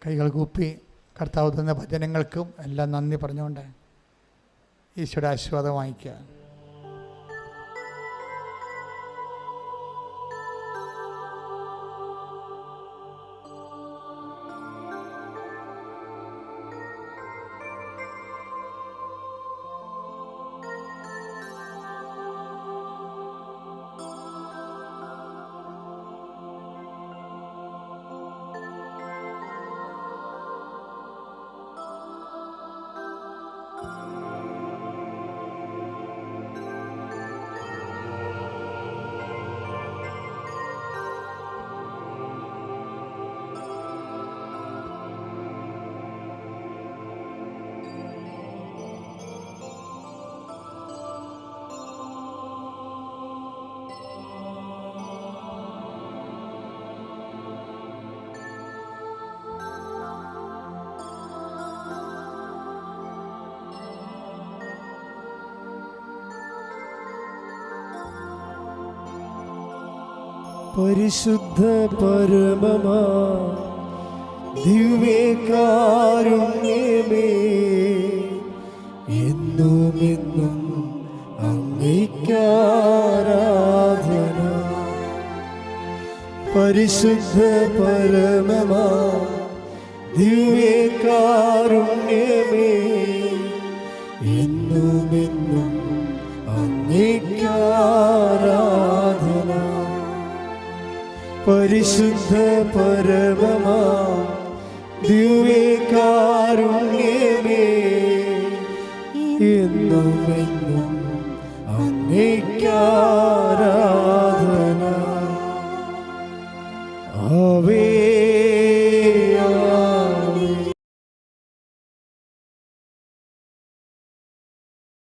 കൈകൾ കൂപ്പി കർത്താവ് തന്ന ഭജനങ്ങൾക്കും എല്ലാം നന്ദി പറഞ്ഞുകൊണ്ട് ഈശോയുടെ ആശീർവാദം വാങ്ങിക്കുക. പരിശുദ്ധ പരമമാ ദിവ്യകാരുണ്യമേ എന്നും എന്നും അങ്ങേയ്ക്കാരാധന. പരിശുദ്ധ പരമമാ ദിവ്യകാരുണ്യമേ എന്നും എന്നും അങ്ങേയ്ക്കാരാധന. പരിശുദ്ധ പരമമാ ദിവ്യകാരുണ്യമേ എന്നും എന്നും അങ്ങേയ്ക്കാരാധന. ആവേ